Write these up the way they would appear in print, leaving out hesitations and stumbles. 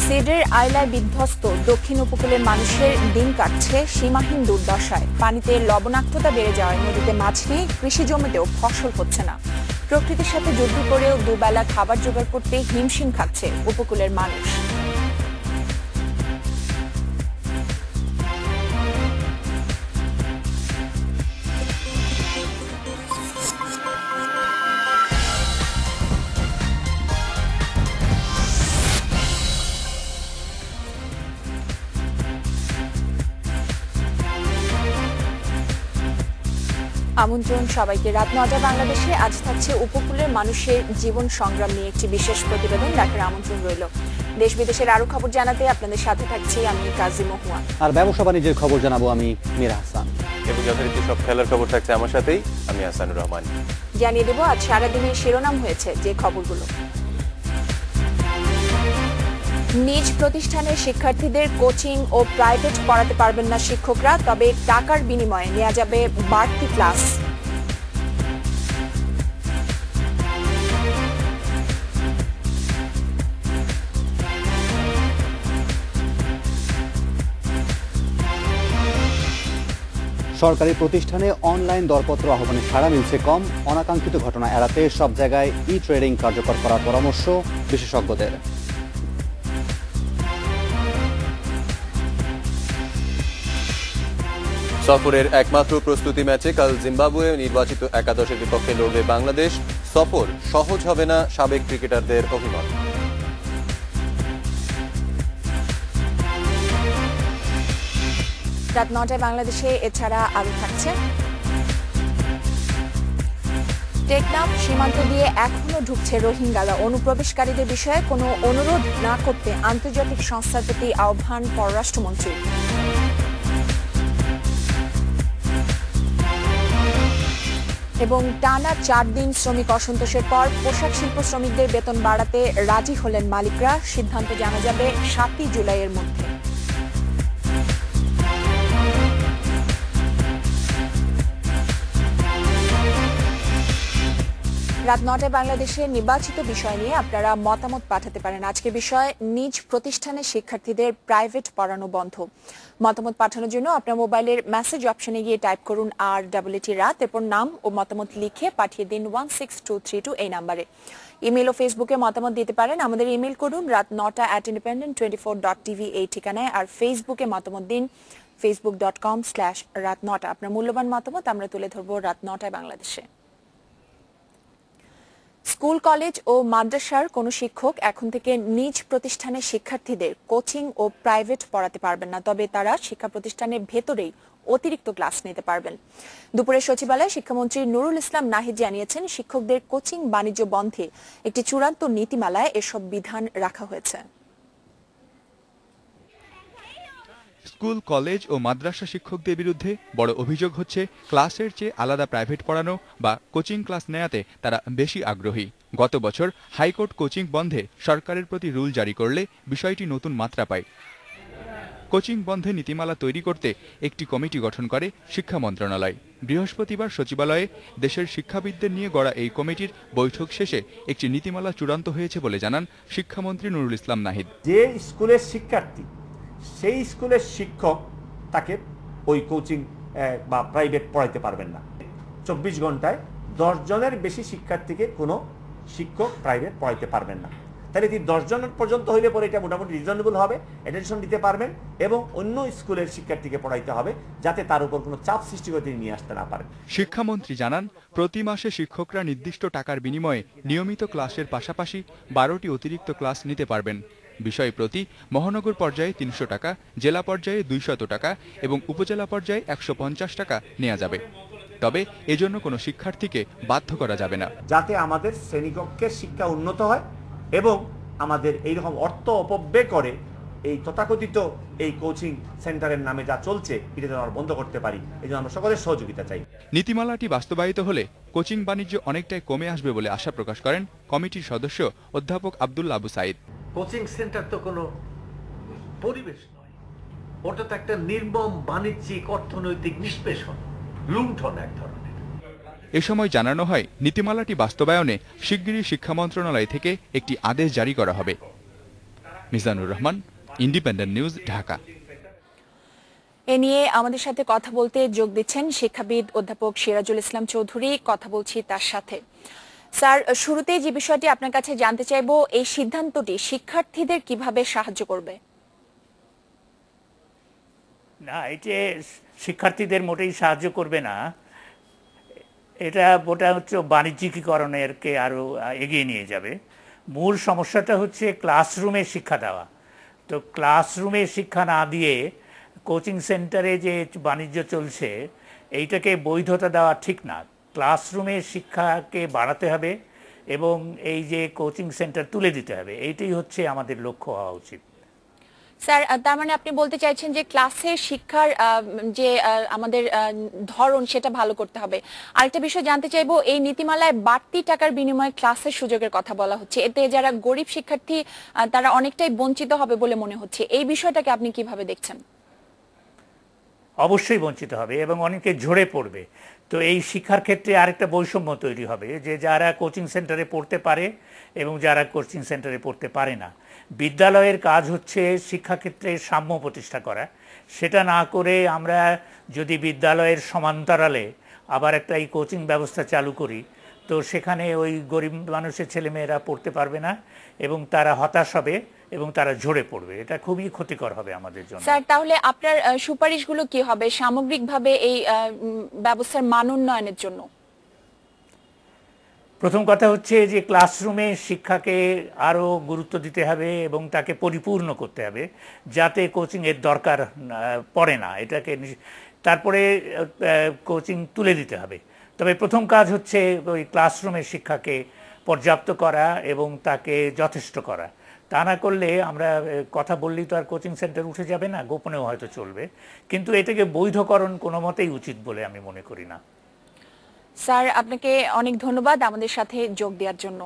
সিডের আইলায় বিধ্বস্ত দক্ষিণ উপকূলের মানুষের দিন কাটছে সীমাহীন দুর্দশায়। পানিতে লবণাক্ততা বেড়ে যাওয়ায় নদীতে মাছ নেই, কৃষি জমিতেও ফসল হচ্ছে না। প্রকৃতির সাথে যুদ্ধ করেও দুবেলা খাবার জোগাড় করতে হিমশিম খাচ্ছে উপকূলের মানুষ। আমন্ত্রণ সবাইকে। রাত 9টায় বাংলাদেশে আজ থাকছে উপকূলের মানুষের জীবন সংগ্রাম নিয়ে একটি বিশেষ প্রতিবেদন। দেখার আমন্ত্রণ রইল। দেশ বিদেশের আরো খবর জানাতে আপনাদের সাথে থাকছি আমি কাজী মহুয়া, আর ব্যবসা বাণিজ্যের খবর জানাবো আমি মীরা হাসান, এবং যথারীতি সব খেলার খবর থাকছে আমার সাথেই, আমি হাসানুর রহমান। জানিয়ে দেব আজ সারাদিনের শিরোনাম হয়েছে যে খবরগুলো। নিজ প্রতিষ্ঠানের শিক্ষার্থীদের কোচিং ও প্রাইভেট পড়াতে পারবেন না শিক্ষকরা, তবে টাকার বিনিময়ে নেওয়া যাবে বাড়তি ক্লাস। সরকারি প্রতিষ্ঠানে অনলাইন দরপত্র আহ্বানে সাড়া মিলছে কম, অনাকাঙ্ক্ষিত ঘটনা এড়াতে সব জায়গায় ট্রেডিং কার্যকর করার পরামর্শ বিশেষজ্ঞদের। সফরের একমাত্র প্রস্তুতি ম্যাচে কাল জিম্বাবুয়ে নির্বাচিত একাদশের বিপক্ষে লড়বে বাংলাদেশ। সফর সহজ হবে না সাবেক ক্রিকেটারদের অভিমত। রাত 9টায় বাংলাদেশে এছাড়া আরো থাকছে টেকনাফ সীমান্ত দিয়ে এখনো ঢুকছে রোহিঙ্গারা। অনুপ্রবেশকারীদের বিষয়ে কোনো অনুরোধ না করতে আন্তর্জাতিক সংস্থার প্রতি আহ্বান পররাষ্ট্রমন্ত্রী। এবং টানা 4 দিন শ্রমিক অসন্তোষের পর পোশাক শিল্প শ্রমিকদের বেতন বাড়াতে রাজি হলেন মালিকরা। সিদ্ধান্ত জানা যাবে 7 জুলাইয়ের মধ্যে। রাত 9টায় বাংলাদেশের নির্বাচিত বিষয় নিয়ে আপনারা মতামত পাঠাতে পারেন। আজকের বিষয় নিজ প্রতিষ্ঠানের শিক্ষার্থীদের প্রাইভেট পড়ানো বন্ধ। মতামত পাঠানোর জন্য আপনার মোবাইলের মেসেজ অপশনে গিয়ে টাইপ করুন RTT রাত, এরপর নাম ও মতামত লিখে পাঠিয়ে দিন 16232 এই নাম্বারে। ইমেল ও ফেসবুকে মতামত দিতে পারেন। আমাদের ইমেল করুন ratnota@independent24.tv এই ঠিকানায়, আর ফেসবুকে মতামত দিন facebook.com/রাত9টা। আপনার মূল্যবান মতামত আমরা তুলে ধরবো রাত 9টায় বাংলাদেশে। স্কুল কলেজ ও মাদ্রাসার কোনো শিক্ষক এখন থেকে নিজ প্রতিষ্ঠানের শিক্ষার্থীদের কোচিং ও প্রাইভেট পড়াতে পারবেন না, তবে তারা শিক্ষা প্রতিষ্ঠানের ভেতরেই অতিরিক্ত ক্লাস নিতে পারবেন। দুপুরে সচিবালয়ে শিক্ষামন্ত্রী নুরুল ইসলাম নাহিদ জানিয়েছেন, শিক্ষকদের কোচিং বাণিজ্য বন্ধে একটি চূড়ান্ত নীতিমালায় এসব বিধান রাখা হয়েছে। স্কুল কলেজ ও মাদ্রাসা শিক্ষকদের বিরুদ্ধে বড় অভিযোগ হচ্ছে ক্লাসের চেয়ে আলাদা প্রাইভেট পড়ানো বা কোচিং ক্লাস নেয়াতে তারা বেশি আগ্রহী। গত বছর হাইকোর্ট কোচিং বন্ধে সরকারের প্রতি রুল জারি করলে বিষয়টি নতুন মাত্রা পায়। কোচিং বন্ধে নীতিমালা তৈরি করতে একটি কমিটি গঠন করে শিক্ষা মন্ত্রণালয়। বৃহস্পতিবার সচিবালয়ে দেশের শিক্ষাবিদদের নিয়ে গড়া এই কমিটির বৈঠক শেষে একটি নীতিমালা চূড়ান্ত হয়েছে বলে জানান শিক্ষামন্ত্রী নুরুল ইসলাম নাহিদ। যে স্কুলের শিক্ষার্থী সেই স্কুলের শিক্ষক তাকে ওই কোচিং বা প্রাইভেট পড়াইতে পারবেন না। 24 ঘন্টায় 10 জনের বেশি শিক্ষার্থীকে কোনো শিক্ষক প্রাইভেট পড়াইতে পারবেন না। তাহলে 10 জন পর্যন্ত হইলে পরে এটা মোটামুটি রিজনেবল হবে, অ্যাটেনশন দিতে পারবেন, এবং অন্য স্কুলের শিক্ষার্থীকে পড়াইতে হবে যাতে তার উপর কোনো চাপ সৃষ্টি করে তিনি নিয়ে আসতে না পারেন। শিক্ষামন্ত্রী জানান, প্রতি মাসে শিক্ষকরা নির্দিষ্ট টাকার বিনিময়ে নিয়মিত ক্লাসের পাশাপাশি 12টি অতিরিক্ত ক্লাস নিতে পারবেন। বিষয় প্রতি মহানগর পর্যায়ে 300 টাকা, জেলা পর্যায়ে 200 টাকা এবং উপজেলা পর্যায়ে 150 টাকা নেওয়া যাবে। তবে এজন্য কোনো শিক্ষার্থীকে বাধ্য করা যাবে না। যাতে আমাদের শ্রেণীকক্ষের শিক্ষা উন্নত হয় এবং আমাদের এইরকম অর্থ অপব্যয় করে এই তথাকথিত এই কোচিং সেন্টারের নামে যা চলছে এটা যেন আমরা বন্ধ করতে পারি, এই জন্য আমরা সকলের সহযোগিতা চাই। নীতিমালাটি বাস্তবায়িত হলে কোচিং বাণিজ্য অনেকটাই কমে আসবে বলে আশা প্রকাশ করেন কমিটির সদস্য অধ্যাপক আব্দুল্লাহ আবু সাইদ। কোচিং সেন্টার তো কোনো পরিবেশ নয়, ওটা তো একটা নির্মম বাণিজ্যিক অর্থনৈতিক নিষ্পেষণ, লুণ্ঠন এক ধরনের। এ সময় জানানো হয়, নীতিমালাটি বাস্তবায়নে শিগগিরই শিক্ষা মন্ত্রণালয় থেকে একটি আদেশ জারি করা হবে। Mizanur Rahman, Independent News, Dhaka. এ নিয়ে আমাদের সাথে কথা বলতে যোগ দিচ্ছেন শিক্ষাবিদ অধ্যাপক সিরাজুল ইসলাম চৌধুরী। কথা বলছি তার সাথে। স্যার, শুরুতেই যে বিষয়টি আপনার কাছে জানতে চাইবো, এই সিদ্ধান্তটি শিক্ষার্থীদের কিভাবে সাহায্য করবে? না, এটা শিক্ষার্থীদের মোটেই সাহায্য করবে না। ওটা হচ্ছে বাণিজ্যিকীকরণেরকে আরো এগিয়ে নিয়ে যাবে। মূল সমস্যাটা হচ্ছে ক্লাসরুমে শিক্ষা দেওয়া। তো ক্লাসরুমে শিক্ষা না দিয়ে কোচিং সেন্টারে যে বাণিজ্য চলছে, এইটাকে বৈধতা দেওয়া ঠিক না। ক্লাসরুমে শিক্ষাকে বাড়াতে হবে এবং এই যে কোচিং সেন্টার তুলে দিতে হবে, এইটাই হচ্ছে আমাদের লক্ষ্য হওয়া উচিত। স্যার, তার মানে আপনি বলতে চাইছেন যে ক্লাসের শিক্ষার যে আমাদের ধরন, সেটা ভালো করতে হবে। আরেকটা বিষয় জানতে চাইবো, এই নীতিমালায় বাড়তি টাকার বিনিময়ে ক্লাসের সুযোগের কথা বলা হচ্ছে। এতে যারা গরিব শিক্ষার্থী তারা অনেকটাই বঞ্চিত হবে বলে মনে হচ্ছে। এই বিষয়টাকে আপনি কিভাবে দেখছেন? অবশ্যই বঞ্চিত হবে এবং অনেকে ঝরে পড়বে। তো এই শিক্ষার ক্ষেত্রে আরেকটা বৈষম্য তৈরি হবে, যে যারা কোচিং সেন্টারে পড়তে পারে এবং যারা কোচিং সেন্টারে পড়তে পারে না। বিদ্যালয়ের কাজ হচ্ছে শিক্ষাক্ষেত্রে সাম্য প্রতিষ্ঠা করা। সেটা না করে আমরা যদি বিদ্যালয়ের সমান্তরালে আবার একটা এই কোচিং ব্যবস্থা চালু করি, তো সেখানে ওই গরিব মানুষের ছেলেমেয়েরা পড়তে পারবে না এবং তারা হতাশ হবে এবং তারা ঝরে পড়বে। এটা খুবই ক্ষতিকর হবে আমাদের জন্য। স্যার, তাহলে আপনার সুপারিশগুলো কি হবে সামগ্রিকভাবে এই ব্যবস্থার মান উন্নয়নের জন্য? প্রথম কথা হচ্ছে যে ক্লাসরুমে শিক্ষাকে আরও গুরুত্ব দিতে হবে এবং তাকে পরিপূর্ণ করতে হবে, যাতে কোচিংয়ের দরকার পড়ে না এটাকে। তারপরে কোচিং তুলে দিতে হবে। তবে প্রথম কাজ হচ্ছে ওই ক্লাসরুমের শিক্ষাকে পর্যাপ্ত করা এবং তাকে যথেষ্ট করা। তা না করলে আমরা কথা বললেই তো আর কোচিং সেন্টার উঠে যাবে না, গোপনেও হয়তো চলবে, কিন্তু এটাকে বৈধকরণ কোনো মতেই উচিত বলে আমি মনে করি না। স্যার, আপনাকে অনেক ধন্যবাদ আমাদের সাথে যোগ দেওয়ার জন্য।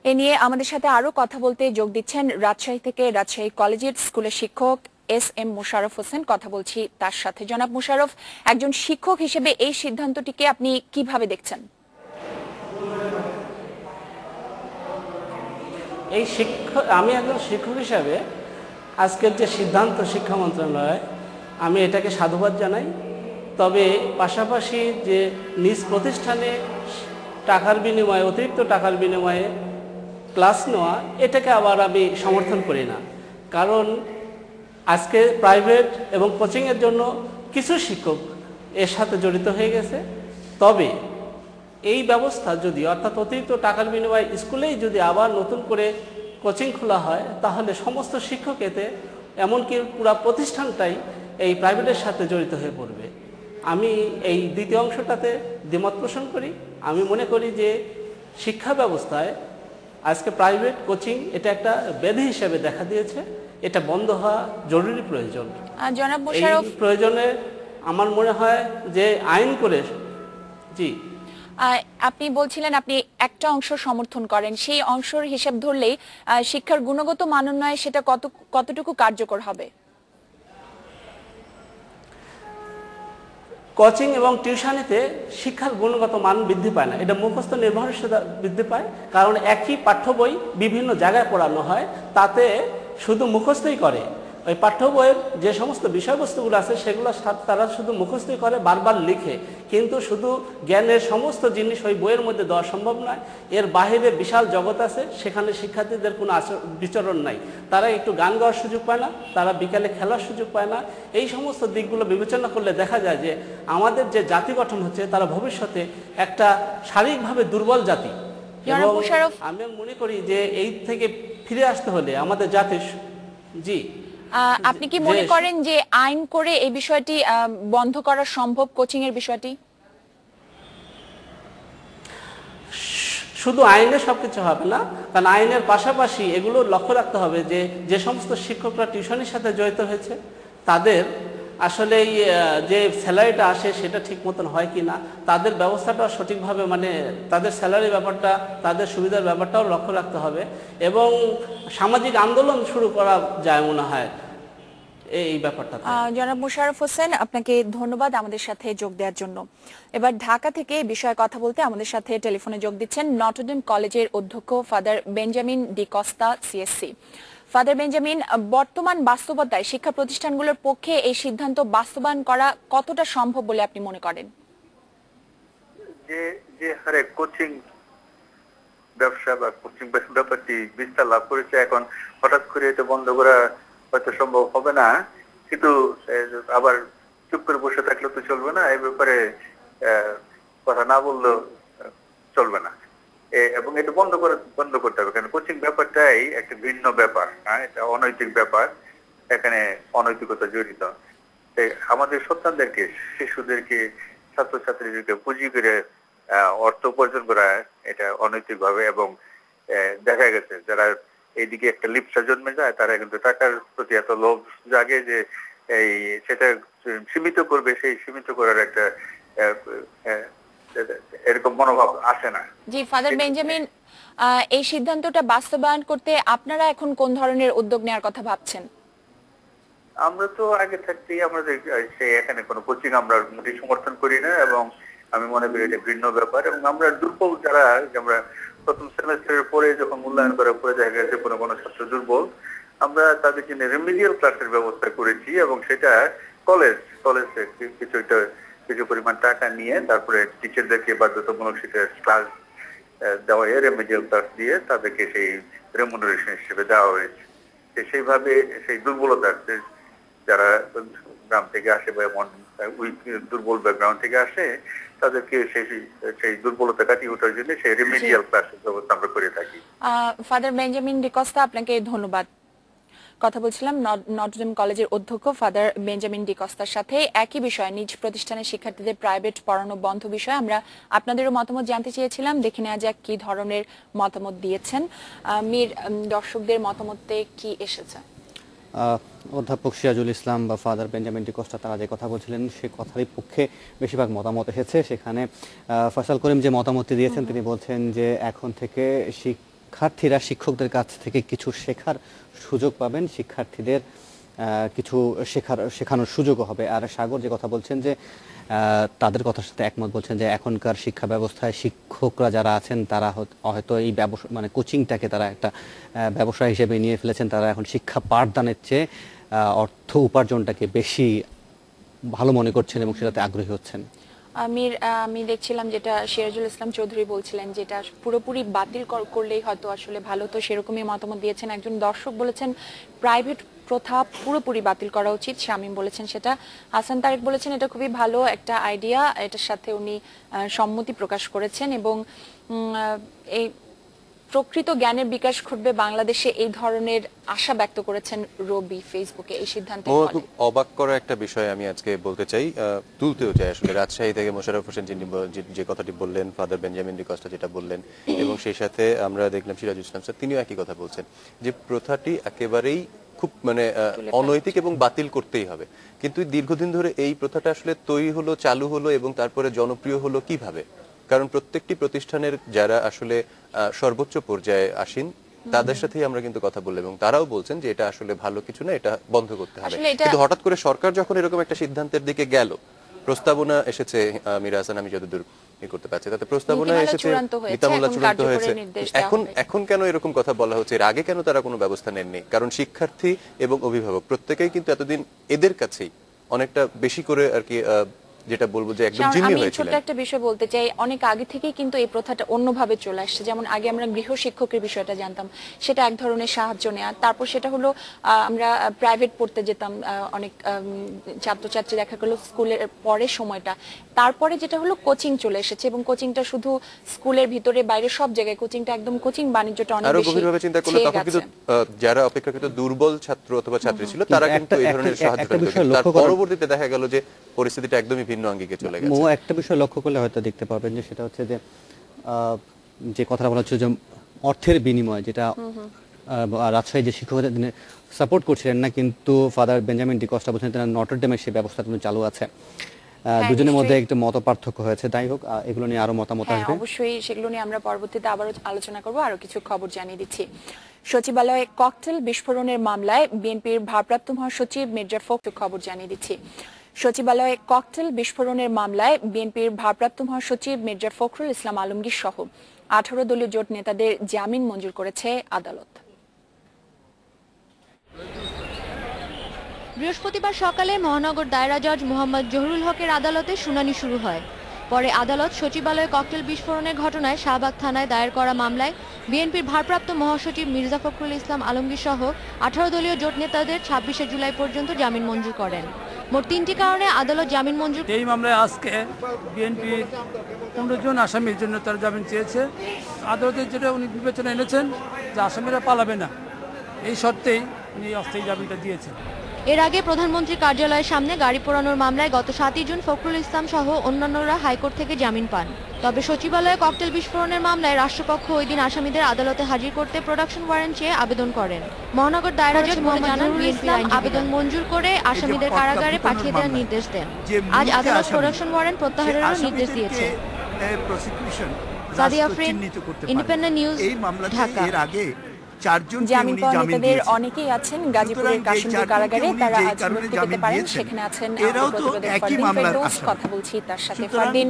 এ নিয়ে আমাদের সাথে আরো কথা বলতে যোগ দিচ্ছেন রাজশাহী থেকে রাজশাহী কলেজিয়েট স্কুলের শিক্ষক SM মোশাররফ হোসেন। কথা বলছি তার সাথে। জনাব মোশাররফ, একজন শিক্ষক হিসেবে এই সিদ্ধান্তটিকে আপনি কিভাবে দেখছেন? আমি একজন শিক্ষক হিসাবে আজকের যে সিদ্ধান্ত শিক্ষা মন্ত্রণালয়, আমি এটাকে সাধুবাদ জানাই। তবে পাশাপাশি যে নিজ প্রতিষ্ঠানে টাকার বিনিময়ে, অতিরিক্ত টাকার বিনিময়ে ক্লাস নেওয়া, এটাকে আবার আমি সমর্থন করি না। কারণ আজকে প্রাইভেট এবং কোচিংয়ের জন্য কিছু শিক্ষক এর সাথে জড়িত হয়ে গেছে। তবে এই ব্যবস্থা যদি, অর্থাৎ অতিরিক্ত টাকার বিনিময়ে স্কুলেই যদি আবার নতুন করে কোচিং খোলা হয়, তাহলে সমস্ত শিক্ষক এতে, এমনকি পুরো প্রতিষ্ঠানটাই এই প্রাইভেটের সাথে জড়িত হয়ে পড়বে। আমি এই দ্বিতীয় অংশটাতে দ্বিমত পোষণ করি। আমি মনে করি যে শিক্ষা ব্যবস্থায় আজকে প্রাইভেট কোচিং এটা একটা ব্যাধি হিসেবে দেখা দিয়েছে। এটা বন্ধ হওয়া জরুরি প্রয়োজন। জনাব মোশাররফ, এই প্রয়োজনে আমার মনে হয় যে আইন করে, জি আপনি বলছিলেন আপনি একটা অংশ সমর্থন করেন, সেই অংশের হিসাব ধরলেই শিক্ষার গুণগত মান উন্নয়নে সেটা কতটুকু কার্যকর হবে? কোচিং এবং টিউশনিতে শিক্ষার গুণগত মান বৃদ্ধি পায় না, এটা মুখস্থ নির্ভরশীলতা বৃদ্ধি পায়। কারণ একই পাঠ্য বই বিভিন্ন জায়গায় পড়ানো হয়, তাতে শুধু মুখস্থই করে। ওই পাঠ্য বইয়ের যে সমস্ত বিষয়বস্তুগুলো আছে সেগুলো তারা শুধু মুখস্থই করে, বারবার লিখে, কিন্তু শুধু জ্ঞানের সমস্ত জিনিস ওই বইয়ের মধ্যে দেওয়া সম্ভব নয়। এর বাইরে বিশাল জগৎ আছে, সেখানে শিক্ষার্থীদের কোনো বিচরণ নাই। তারা একটু গান গাওয়ার সুযোগ পায় না, তারা বিকালে খেলার সুযোগ পায় না। এই সমস্ত দিকগুলো বিবেচনা করলে দেখা যায় যে আমাদের যে জাতি গঠন হচ্ছে, তারা ভবিষ্যতে একটা শারীরিকভাবে দুর্বল জাতি। এবং আমি মনে করি যে এই থেকে ফিরে আসতে হলে আমাদের জাতির, জি আপনি কি মনে করেন যে আইন করে এই বিষয়টি বন্ধ করা সম্ভব, কোচিং এর বিষয়টি? শুধু আইনে সবকিছু হবে না, কারণ আইনের পাশাপাশি এগুলো লক্ষ্য রাখতে হবে যে যে সমস্ত শিক্ষকরা টিউশনের সাথে জড়িত হয়েছে তাদের আসলে যে স্যালারিটা আসে সেটা ঠিক মতন হয় কি না, তাদের ব্যবস্থাটা সঠিকভাবে, মানে তাদের স্যালারি ব্যাপারটা, তাদের সুবিধার ব্যাপারটাও লক্ষ্য রাখতে হবে। এবং সামাজিক আন্দোলন শুরু করা যায় মনে হয় এই ব্যাপারটা। জনাব মোশাররফ হোসেন, আপনাকে ধন্যবাদ আমাদের সাথে যোগ দেওয়ার জন্য। এবার ঢাকা থেকে বিষয়ে কথা বলতে আমাদের সাথে টেলিফোনে যোগ দিচ্ছেন নটরডেম কলেজের অধ্যক্ষ father Benjamin D Costa CSC। Father Benjamin, বর্তমান বাস্তবতায় শিক্ষা প্রতিষ্ঠানগুলোর পক্ষে এই সিদ্ধান্ত বাস্তবায়ন করা কতটা সম্ভব বলে আপনি মনে করেন? যে হারে কোচিং ব্যবসা বা কোচিং ব্যাপারটি বিস্তার লাভ করেছে, এখন হঠাৎ করে এটা বন্ধ করা হয়তো সম্ভব হবে না, কিন্তু আবার চুপ করে বসে থাকলে তো চলবে না, এই ব্যাপারে কথা না বললেও চলবে না, এবং এটা বন্ধ করতে হবে। কারণ কোচিং ব্যাপারটাই একটা ভিন্ন ব্যাপার, হ্যাঁ, এটা অনৈতিক ব্যাপার, এখানে অনৈতিকতা জড়িত। আমাদের সন্তানদেরকে, শিশুদেরকে, ছাত্রছাত্রীদেরকে পুঁজি করে অর্থ উপার্জন করা এটা অনৈতিক ভাবে, এবং দেখা গেছে যারা এইদিকে একটা লিপ্সা জন্মে যায় তারা কিন্তু টাকার প্রতি এত লোভ জাগে যে সেটা সীমিত করবে, সেই সীমিত করার একটা এরকম মনোভাব আসে না। জি ফাদার বেঞ্জামিন, এই সিদ্ধান্তটা বাস্তবায়ন করতে আপনারা এখন কোন ধরনের উদ্যোগ নেওয়ার কথা ভাবছেন? আমরা তো আগে থাকতেই আমাদের এখানে কোনো কোচিং আমরা মোটেই সমর্থন করি না, এবং আমি মনে করি এটা ভিন্ন ব্যাপার। এবং আমরা দুর্বল যারা, আমরা প্রথম সেমেস্টারের পরে যখন মূল্যায়ন করার পরে দেখা গেছে কোনো ছাত্র দুর্বল, আমরা তাদের জন্য রেমিডিয়াল ক্লাসের ব্যবস্থা করেছি, এবং সেটা কলেজে কিছু পরিমাণ টাকা নিয়ে তারপরে টিচারদেরকে বাধ্যতামূলক সেটা ক্লাস দেওয়া, রেমিডিয়াল ক্লাস দিয়ে তাদেরকে সেই রেমুনারেশন হিসেবে দেওয়া হয়েছে। সেইভাবে সেই দুর্বলতা, যারা গ্রাম থেকে আসে বা এমন দুর্বল ব্যাকগ্রাউন্ড থেকে আসে, তাদেরকে সেই দুর্বলতা কাটিয়ে ওঠার জন্য সেই রেমিডিয়াল ক্লাসের ব্যবস্থা আমরা করে থাকি। ফাদার বেঞ্জামিন ডিকস্তা, আপনাকে ধন্যবাদ। কথা বলছিলাম নটরডেম কলেজের অধ্যক্ষ ফাদার বেঞ্জামিন ডিকস্তার সাথে একই বিষয়ে, নিজ প্রতিষ্ঠানের শিক্ষার্থীদের প্রাইভেট পড়ানো বন্ধ বিষয়ে আমরা আপনাদেরও মতামত জানতে চেয়েছিলাম। দেখে নেওয়া যাক কি ধরনের মতামত দিয়েছেন। মীর, দর্শকদের মতামতে কি এসেছে? অধ্যাপক সিরাজুল ইসলাম বা ফাদার বেঞ্জামিন ডিকস্তা তারা যে কথা বলছিলেন সে কথারই পক্ষে বেশিরভাগ মতামত এসেছে। সেখানে ফয়সাল করিম যে মতামতটি দিয়েছেন তিনি বলছেন যে এখন থেকে শিক্ষার্থীরা শিক্ষকদের কাছ থেকে কিছু শেখার সুযোগ পাবেন, শিক্ষার্থীদের কিছু শেখানোর সুযোগও হবে। আর সাগর যে কথা বলছেন যে তাদের কথার সাথে একমত, বলছেন যে এখনকার শিক্ষা ব্যবস্থায় শিক্ষকরা যারা আছেন তারা হয়তো এই মানে কোচিংটাকে তারা একটা ব্যবসা হিসেবে নিয়ে ফেলেছেন। তারা এখন শিক্ষা পাঠদানের চেয়ে অর্থ উপার্জনটাকে বেশি ভালো মনে করছেন এবং সেটাতে আগ্রহী হচ্ছেন। আমি দেখছিলাম যেটা সিরাজুল ইসলাম চৌধুরী বলছিলেন, যেটা পুরোপুরি বাতিল করলেই হয়তো আসলে ভালো, তো সেরকমই মতামত দিয়েছেন। একজন দর্শক বলেছেন প্রাইভেট প্রথা পুরোপুরি বাতিল করা উচিত, শামীম বলেছেন সেটা। হাসান তারেক বলেছেন এটা খুবই ভালো একটা আইডিয়া, এটার সাথে উনি সম্মতি প্রকাশ করেছেন, এবং এই প্রকৃত জ্ঞানের বিকাশ ঘটবে বাংলাদেশে, এই ধরনের আশা ব্যক্ত করেছেন রবি ফেসবুকে এই সিদ্ধান্তের ফলে। খুব অবাক করা একটা বিষয় আমি আজকে বলতে চাই, তুলতেও চাই আসলে। রাজশাহী থেকে মোশাররফ হোসেন যে কথাটি বললেন, ফাদার বেঞ্জামিন ডিকস্তা যেটা বললেন, এবং সেই সাথে আমরা দেখলাম সিরাজুল ইসলাম স্যার তিনিও একই কথা বলছেন যে প্রথাটি একেবারেই খুব মানে অনৈতিক এবং বাতিল করতেই হবে। কিন্তু দীর্ঘদিন ধরে এই প্রথাটা আসলে তৈরি হলো, চালু হলো এবং তারপরে জনপ্রিয় হলো কিভাবে? কারণ প্রত্যেকটি প্রতিষ্ঠানের যারা আসলে সর্বোচ্চ পর্যায়ে আসেন তাদের সাথেই আমরা কিন্তু কথা বললাম, এবং তারাও বলছেন যে এটা আসলে ভালো কিছু না, এটা বন্ধ করতে হবে। কিন্তু হঠাৎ করে সরকার যখন এরকম একটা সিদ্ধান্তের দিকে গেল, প্রস্তাবনা এসেছে, মীর হাসান আমি যতদূর করতে পারছি তাতে প্রস্তাবনা এসেছে, নীতিমালা চূড়ান্ত হয়েছে, এখন কেন এরকম কথা বলা হচ্ছে? এর আগে কেন তারা কোনো ব্যবস্থা নেননি? কারণ শিক্ষার্থী এবং অভিভাবক প্রত্যেকেই কিন্তু এতদিন এদের কাছেই অনেকটা বেশি করে আর কি যেটা বলবো যে একদম জিম্মি হয়েছিল। আমি ছোট একটা বিষয় বলতে চাই, অনেক আগে থেকেই কিন্তু এই প্রথাটা অন্যভাবে চলে আসছে। যেমন আগে আমরা গৃহ শিক্ষকের বিষয়টা জানতাম, সেটা এক ধরনের সাহায্য নেওয়া, তারপর সেটা হলো আমরা প্রাইভেট পড়তে যেতাম, অনেক ছাত্রছাত্রী দেখা গেল স্কুলের পরের সময়টা, তারপরে যেটা হলো কোচিং চলে এসেছে, এবং কোচিংটা শুধু স্কুলের ভিতরে বাইরে সব জায়গায় কোচিংটা একদম কোচিং বাণিজ্যটা অনেক বেশি। আরো গভীরভাবে চিন্তা করলে তখন কিন্তু যারা অপেক্ষাকৃত দুর্বল ছাত্র অথবা ছাত্রী ছিল তারা কিন্তু এই ধরনের সাহায্য পেত, তার পরবর্তীতে দেখা গেল যে পরিস্থিতিটা একদমই ভিন্ন আঙ্গিকে চলে গেছে। একটা বিষয় লক্ষ্য করলে হয়তো দেখতে পাবেন যে সেটা হচ্ছে যে কথাটা বলা হচ্ছে যে অর্থের বিনিময়, যেটা রাজশাহী যে শিক্ষকদের সাপোর্ট করছিলেন না, কিন্তু ফাদার বেঞ্জামিন ডিকস্তা বলছেন নটরডেমের সেই ব্যবস্থা চালু আছে। দুজনের মধ্যে একটা মত পার্থক্য হয়েছে। যাই হোক, এগুলো নিয়ে আরো মতামত আসবে, অবশ্যই সেগুলো নিয়ে আমরা পরবর্তীতে আবারও আলোচনা করব। আরো কিছু খবর জানিয়ে দিচ্ছি। সচিবালয়ে ককটেল বিস্ফোরণের মামলায় বিএনপির ভারপ্রাপ্ত মহাসচিব মির্জা ফখরুল খবর জানিয়ে দিচ্ছি। সচিবালয়ে ককটেল বিস্ফোরণের মামলায় বিএনপির ভারপ্রাপ্ত মহাসচিব মির্জা ফখরুল ইসলাম আলমগীর সহ 18 দলীয় জোট নেতাদের জামিন মঞ্জুর করেছে আদালত। বৃহস্পতিবার সকালে মহানগর দায়রা জজ মোহাম্মদ জহুরুল হকের আদালতে শুনানি শুরু হয়। পরে আদালত সচিবালয়ে ককটেল বিস্ফোরণের ঘটনায় শাহবাগ থানায় দায়ের করা মামলায় বিএনপির ভারপ্রাপ্ত মহাসচিব মির্জা ফখরুল ইসলাম আলমগীর সহ 18 দলীয় জোট নেতাদের 26শে জুলাই পর্যন্ত জামিন মঞ্জুর করেন। মোট 3টি কারণে আদালত জামিন মঞ্জুর। এই মামলায় আজকে বিএনপি 15 জন আসামির জন্য তার জামিন চেয়েছে। আদালতের যেটা উনি বিবেচনা এনেছেন যে আসামিরা পালাবে না, এই শর্তেই উনি অস্থায়ী জামিনটা দিয়েছেন। এর আগে প্রধানমন্ত্রীর কার্যালয়ের সামনে গাড়ি পোড়ানোর মামলায় গত 7 জুন ফখরুল ইসলাম সহ অন্যান্যরা হাইকোর্ট থেকে জামিন পান। তবে সচিবালয়ে ককটেল বিস্ফোরণের মামলায় রাষ্ট্রপক্ষ ওই দিন আসামিদের আদালতে হাজির করতে প্রোডাকশন ওয়ারেন্ট চেয়ে আবেদন করেন। মহানগর দায়রা জজ মোহাম্মদ ইসলাম আবেদন মঞ্জুর করে আসামিদের কারাগারে পাঠিয়ে দেওয়ার নির্দেশ দেন। আজ আদালত প্রোডাকশন ওয়ারেন্ট প্রত্যাহারেরও নির্দেশ দিয়েছে। Sadia Afrin, independent News, Dhaka. জামিন পাওয়া নেতাদের অনেকেই আছেন গাজীপুরের কাশিমপুর কারাগারে, তারা আজ মুক্তি পেতে পারেন। সেখানে আছেন ফারদিন ফেরদৌস, কথা বলছি তার সাথে। ফারদিন,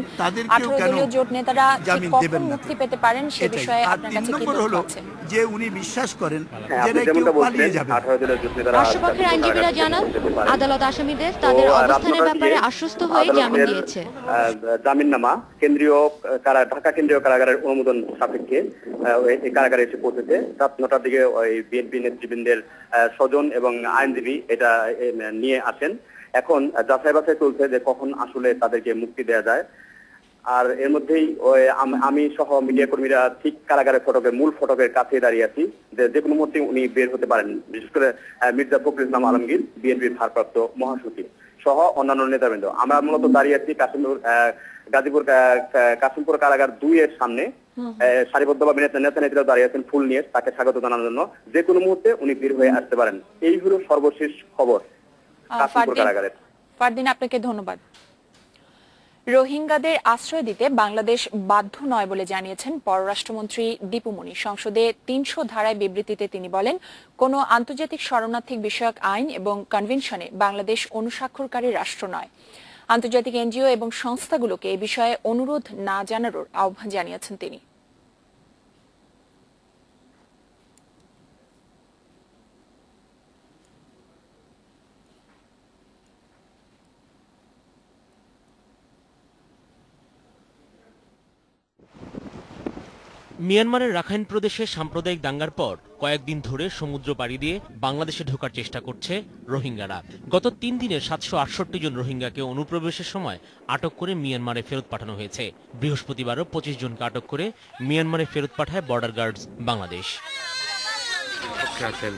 18 দলীয় জোট নেতারা কখন মুক্তি পেতে পারেন সে বিষয়ে আপনার কাছে কি তথ্য আছে? যে উনি বিশ্বাস করেন যে কেউ পালিয়ে যাবে। রাষ্ট্রপক্ষের আইনজীবীরা জানান আদালত আসামিদের তাদের অবস্থানের ব্যাপারে আশ্বস্ত হয়ে জামিন দিয়েছে। জামিননামা ঢাকা কেন্দ্রীয় কারাগারের অনুমোদন সাপেক্ষে এই কারাগারে এসে পৌঁছেছে। রাত 9টার দিকে ওই বিএনপি নেতৃবৃন্দের স্বজন এবং আইনজীবী এটা নিয়ে আসেন। এখন যাচাই বাছাই চলছে যে কখন আসলে তাদেরকে মুক্তি দেওয়া যায়। আর এর মধ্যেই আমি সহ মিডিয়া কর্মীরা ঠিক কারাগারের মূল ফটকের কাছে দাঁড়িয়ে আছি, যে কোনো মুহূর্তে উনি বের হতে পারেন। বিশেষ করে মির্জা ফখরুল ইসলাম আলমগীর, বিএনপির ভারপ্রাপ্ত মহাসচিব সহ অন্যান্য নেতাবৃন্দ। আমরা মূলত দাঁড়িয়ে আছি কাশিমপুর কারাগার 2 এর সামনে। সারিবদ্ধভাবে নেতা নেত্রীরা দাঁড়িয়ে আছেন ফুল নিয়ে তাকে স্বাগত জানানোর জন্য। যে কোনো মুহূর্তে উনি বের হয়ে আসতে পারেন। এই হলো সর্বশেষ খবর কাশিমপুর কারাগারের। ফারদিন, আপনাকে ধন্যবাদ। রোহিঙ্গাদের আশ্রয় দিতে বাংলাদেশ বাধ্য নয় বলে জানিয়েছেন পররাষ্ট্রমন্ত্রী দীপু মনি। সংসদে 300 ধারায় বিবৃতিতে তিনি বলেন, কোন আন্তর্জাতিক শরণার্থী বিষয়ক আইন এবং কনভেনশনে বাংলাদেশ অনুস্বাক্ষরকারী রাষ্ট্র নয়। আন্তর্জাতিক এনজিও এবং সংস্থাগুলোকে এ বিষয়ে অনুরোধ না জানানোর আহ্বান জানিয়েছেন তিনি। মিয়ানমারের রাখাইন প্রদেশে সাম্প্রদায়িক দাঙ্গার পর কয়েকদিন ধরে সমুদ্র পাড়ি দিয়ে বাংলাদেশে ঢোকার চেষ্টা করছে রোহিঙ্গারা। গত 3 দিনে 768 জন রোহিঙ্গাকে অনুপ্রবেশের সময় আটক করে মিয়ানমারে ফেরত পাঠানো হয়েছে। বৃহস্পতিবারও 25 জনকে আটক করে মিয়ানমারে ফেরত পাঠায় বর্ডার গার্ডস বাংলাদেশ।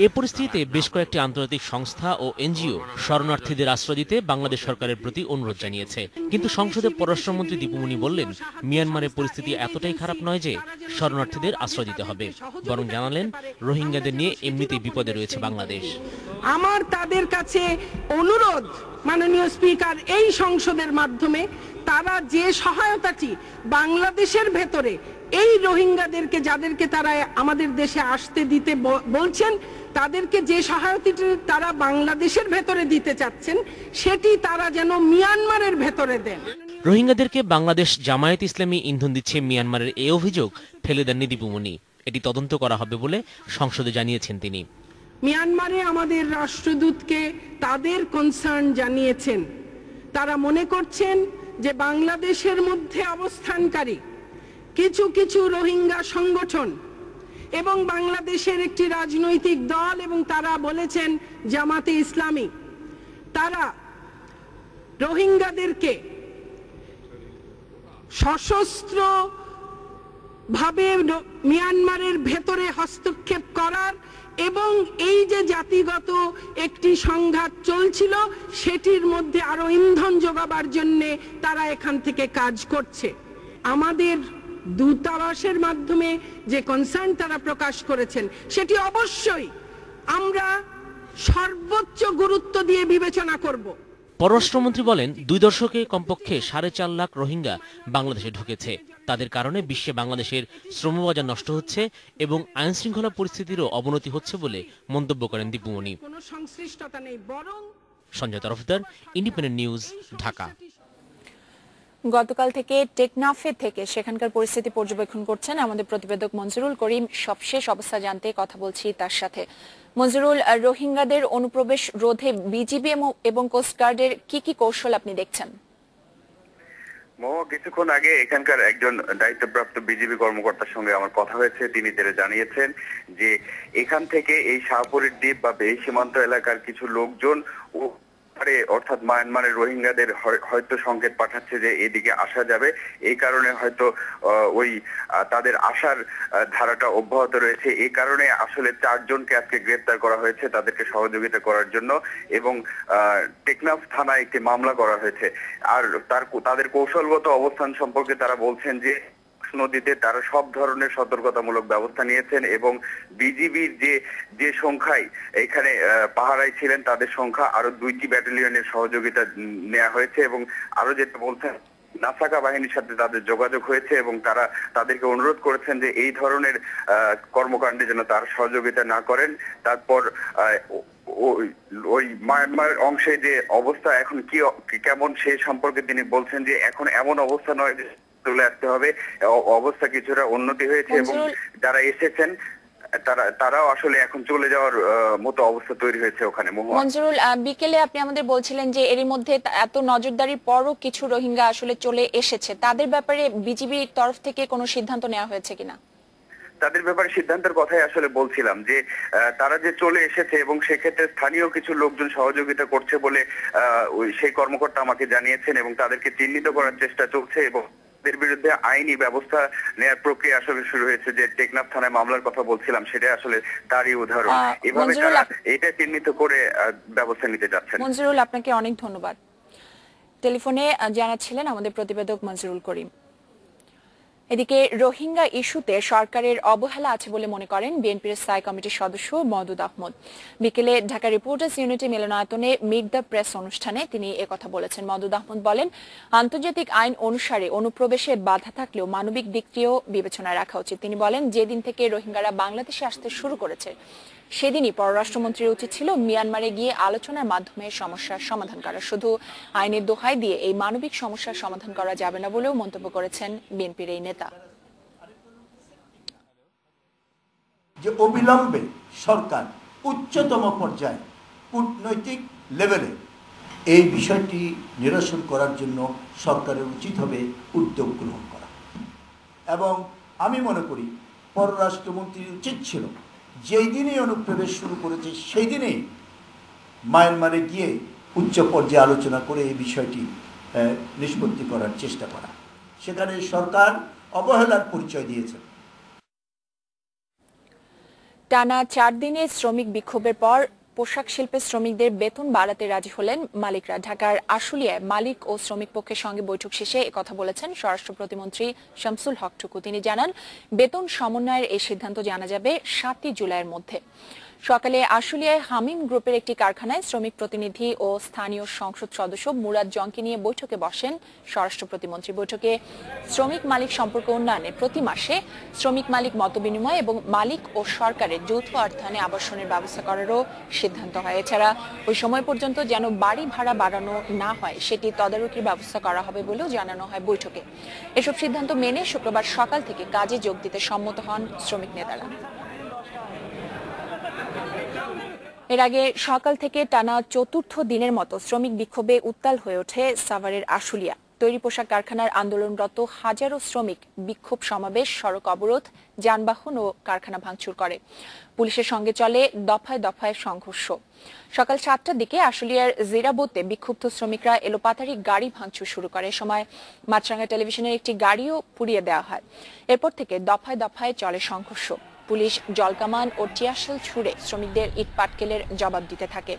এ পরিস্থিতিতে বেশ কয়েকটি আন্তর্জাতিক সংস্থা ও এনজিও শরণার্থীদের আশ্রয় দিতে বাংলাদেশ সরকারের প্রতি অনুরোধ জানিয়েছে। কিন্তু সংসদে পররাষ্ট্রমন্ত্রী দীপু মনি বললেন, মিয়ানমারের পরিস্থিতি এতটাই খারাপ নয় যে শরণার্থীদের আশ্রয় দিতে হবে। বরং জানালেন, রোহিঙ্গাদের নিয়ে এমনিতেই বিপদে রয়েছে বাংলাদেশ। আমার তাদের কাছে অনুরোধ, মাননীয় স্পিকার, এই সংসদের মাধ্যমে তারা যে সহায়তাটি বাংলাদেশের ভেতরে এই রোহিঙ্গাদেরকে, যাদেরকে তারা আমাদের দেশে আসতে দিতে বলছেন, তাদেরকে যে সহায়তাটি তারা বাংলাদেশের ভেতরে দিতে চাচ্ছেন, সেটি তারা যেন মিয়ানমারের ভেতরে দেন। রোহিঙ্গাদেরকে বাংলাদেশ জামায়াত ইসলামী ইন্ধন দিচ্ছে মিয়ানমারের এই অভিযোগ ফেলে দেননি দীপু মনি। এটি তদন্ত করা হবে বলে সংসদে জানিয়েছেন তিনি। মিয়ানমারে আমাদের রাষ্ট্রদূতকে তাদের কনসার্ন জানিয়েছেন। তারা মনে করছেন যে বাংলাদেশের মধ্যে অবস্থানকারী কিছু কিছু রোহিঙ্গা সংগঠন এবং বাংলাদেশের একটি রাজনৈতিক দল, এবং তারা বলেছেন জামাতে ইসলামী, তারা রোহিঙ্গাদেরকে সশস্ত্র ভাবে মিয়ানমারের ভেতরে হস্তক্ষেপ করার এবং এই যে জাতিগত একটি সংঘাত চলছিল সেটির মধ্যে আরো ইন্ধন যোগাবার জন্য তারা এখান থেকে কাজ করছে। আমাদের দূতাবাসের মাধ্যমে যে কনসার্ন তারা প্রকাশ করেছেন, সেটি অবশ্যই আমরা সর্বোচ্চ গুরুত্ব দিয়ে বিবেচনা করব। পররাষ্ট্রমন্ত্রী বলেন, 2 দশকে কমপক্ষে 4.5 লাখ রোহিঙ্গা বাংলাদেশে ঢুকেছে। তাদের কারণে বিশ্বে বাংলাদেশের শ্রমবাজার নষ্ট হচ্ছে এবং আইন শৃঙ্খলা পরিস্থিতিরও অবনতি হচ্ছে বলে মন্তব্য করেন দীপু মনি। Sanjay Tarafdar, Independent News, Dhaka. গতকাল থেকে টেকনাফে থেকে সেখানকার পরিস্থিতি পর্যবেক্ষণ করছেন আমাদের প্রতিবেদক মঞ্জুরুল করিম। সবশেষ অবস্থা জানতে কথা বলছি তার সাথে। মঞ্জুরুল, রোহিঙ্গাদের অনুপ্রবেশ রোধে বিজিবি এবং কোস্টগার্ডের কি কৌশল আপনি দেখছেন? কিছুক্ষণ আগে এখানকার একজন দায়িত্বপ্রাপ্ত বিজিবি কর্মকর্তার সঙ্গে আমার কথা হয়েছে। তিনি জানিয়েছেন যে এখান থেকে এই শাহপুরের দ্বীপ বা এই সীমান্ত এলাকার কিছু লোকজন অর্থাৎ মায়ানমারের রোহিঙ্গাদের হয়তো সংকেত পাঠাচ্ছে যে এদিকে আসা যাবে, এই কারণে হয়তো ওই তাদের আসার ধারাটা অব্যাহত রয়েছে। এই কারণে আসলে 4 জনকে আজকে গ্রেপ্তার করা হয়েছে তাদেরকে সহযোগিতা করার জন্য, এবং টেকনাফ থানায় একটি মামলা করা হয়েছে। আর তাদের কৌশলগত অবস্থান সম্পর্কে তারা বলছেন যে নদীতে তারা সব ধরনের সতর্কতামূলক ব্যবস্থা নিয়েছেন, এবং বিজিবির যে সংখ্যায় এখানে পাহারায় ছিলেন তাদের সংখ্যা আরো 2টি ব্যাটালিয়নের সহযোগিতা নেওয়া হয়েছে। এবং আরো যেটা বলছেন, নাসাকা বাহিনীর সাথে তাদের যোগাযোগ হয়েছে এবং তারা তাদেরকে অনুরোধ করেছেন যে এই ধরনের কর্মকাণ্ডে যেন তার সহযোগিতা না করেন। তারপর ওই মায়ানমার অংশে যে অবস্থা এখন কেমন সে সম্পর্কে তিনি বলছেন যে এখন এমন অবস্থা নয় যে চলে আসতে হবে, অবস্থা কিছুটা উন্নতি হয়েছে এবং যারা এসেছেন তারাও আসলে এখন চলে যাওয়ার মতো অবস্থা তৈরি হয়েছে ওখানে। মঞ্জুরুল, বিকেলে আপনি আমাদের বলছিলেন যে এরই মধ্যে এত নজরদারির পরও কিছু রোহিঙ্গা আসলে চলে এসেছে, তাদের ব্যাপারে বিজিবির তরফ থেকে কোনো সিদ্ধান্ত নেওয়া হয়েছে কিনা? তাদের ব্যাপারে সিদ্ধান্তের কথাই আসলে বলছিলাম যে তারা যে চলে এসেছে এবং সেক্ষেত্রে স্থানীয় কিছু লোকজন সহযোগিতা করছে বলে সেই কর্মকর্তা আমাকে জানিয়েছেন, এবং তাদেরকে চিহ্নিত করার চেষ্টা চলছে এবং এর বিরুদ্ধে আইনি ব্যবস্থা নেওয়ার প্রক্রিয়া আসলে শুরু হয়েছে। যে টেকনাফ থানায় মামলার কথা বলছিলাম সেটা আসলে তারই উদাহরণ। এভাবে তারা এটা চিহ্নিত করে ব্যবস্থা নিতে যাচ্ছেন। মঞ্জুরুল, আপনাকে অনেক ধন্যবাদ। টেলিফোনে জানাচ্ছিলেন আমাদের প্রতিবেদক মঞ্জুরুল করিম। এদিকে রোহিঙ্গা ইস্যুতে সরকারের অবহেলা আছে বলে মনে করেন বিএনপির স্থায়ী কমিটির সদস্য মওদুদ আহমদ। বিকেলে ঢাকা রিপোর্টার্স ইউনিটি মিলনায়তনে মিট দ্য প্রেস অনুষ্ঠানে তিনি একথা বলেছেন। মওদুদ আহমদ বলেন, আন্তর্জাতিক আইন অনুসারে অনুপ্রবেশে বাধা থাকলেও মানবিক দিকটিও বিবেচনায় রাখা উচিত। তিনি বলেন, যেদিন থেকে রোহিঙ্গারা বাংলাদেশে আসতে শুরু করেছে সেদিনই পররাষ্ট্রমন্ত্রীর উচিত ছিল মিয়ানমারে গিয়ে আলোচনার মাধ্যমে সমস্যার সমাধান করা। শুধু আইনের দোহাই দিয়ে এই মানবিক সমস্যার সমাধান করা যাবে না বলেও মন্তব্য করেছেন বিএনপির এই নেতা। যে অবিলম্বে সরকার উচ্চতম পর্যায়ে কূটনৈতিক লেভেলে এই বিষয়টি নিরসন করার জন্য সরকারের উচিত হবে উদ্যোগ গ্রহণ করা, এবং আমি মনে করি পররাষ্ট্রমন্ত্রীর উচিত ছিল যেই দিনই অনুপ্রবেশ শুরু করেছে সেই দিনেই মায়ানমারে গিয়ে উচ্চ পর্যায়ে আলোচনা করে এই বিষয়টি নিষ্পত্তি করার চেষ্টা করা। সেখানে সরকার অবহেলার পরিচয় দিয়েছে। টানা 4 দিনের শ্রমিক বিক্ষোভের পর পোশাক শিল্পের শ্রমিকদের বেতন বাড়াতে রাজি হলেন মালিকরা। ঢাকার আশুলিয়ায় মালিক ও শ্রমিক পক্ষের সঙ্গে বৈঠক শেষে একথা বলেছেন স্বরাষ্ট্র প্রতিমন্ত্রী শামসুল হক টুকু। তিনি জানান, বেতন সমন্বয়ের এই সিদ্ধান্ত জানা যাবে 7 জুলাইয়ের মধ্যে। সকালে আশুলিয়ায় হামিম গ্রুপের একটি কারখানায় শ্রমিক প্রতিনিধি ও স্থানীয় সংসদ সদস্য মুরাদ জংকে নিয়ে বৈঠকে বসেন স্বরাষ্ট্র প্রতিমন্ত্রী। বৈঠকে শ্রমিক মালিক সম্পর্ক উন্নয়নে প্রতি মাসে শ্রমিক মালিক মতবিনিময় এবং মালিক ও সরকারের যৌথ অর্থায়নে আবাসনের ব্যবস্থা করারও সিদ্ধান্ত হয়। এছাড়া ওই সময় পর্যন্ত যেন বাড়ি ভাড়া বাড়ানো না হয় সেটি তদারকির ব্যবস্থা করা হবে বলেও জানানো হয় বৈঠকে। এসব সিদ্ধান্ত মেনে শুক্রবার সকাল থেকে কাজে যোগ দিতে সম্মত হন শ্রমিক নেতারা। এর আগে সকাল থেকে টানা 4র্থ দিনের মতো শ্রমিক বিক্ষোভে উত্তাল হয়ে ওঠে সাভারের আশুলিয়া। তৈরি পোশাক কারখানার আন্দোলনরত হাজারো শ্রমিক বিক্ষোভ সমাবেশ, সড়ক অবরোধ, যানবাহন ও কারখানা ভাঙচুর করে। পুলিশের সঙ্গে চলে দফায় দফায় সংঘর্ষ। সকাল 7টার দিকে আশুলিয়ার জিরাবোতে বিক্ষুব্ধ শ্রমিকরা এলোপাতাড়ি গাড়ি ভাঙচুর শুরু করে। এ সময় মাছরাঙ্গা টেলিভিশনের একটি গাড়িও পুড়িয়ে দেওয়া হয়। এরপর থেকে দফায় দফায় চলে সংঘর্ষ। পুলিশ জলকামান ও টিয়ারশেল ছুড়ে শ্রমিকদের ইট পাটকেলের জবাব দিতে থাকে।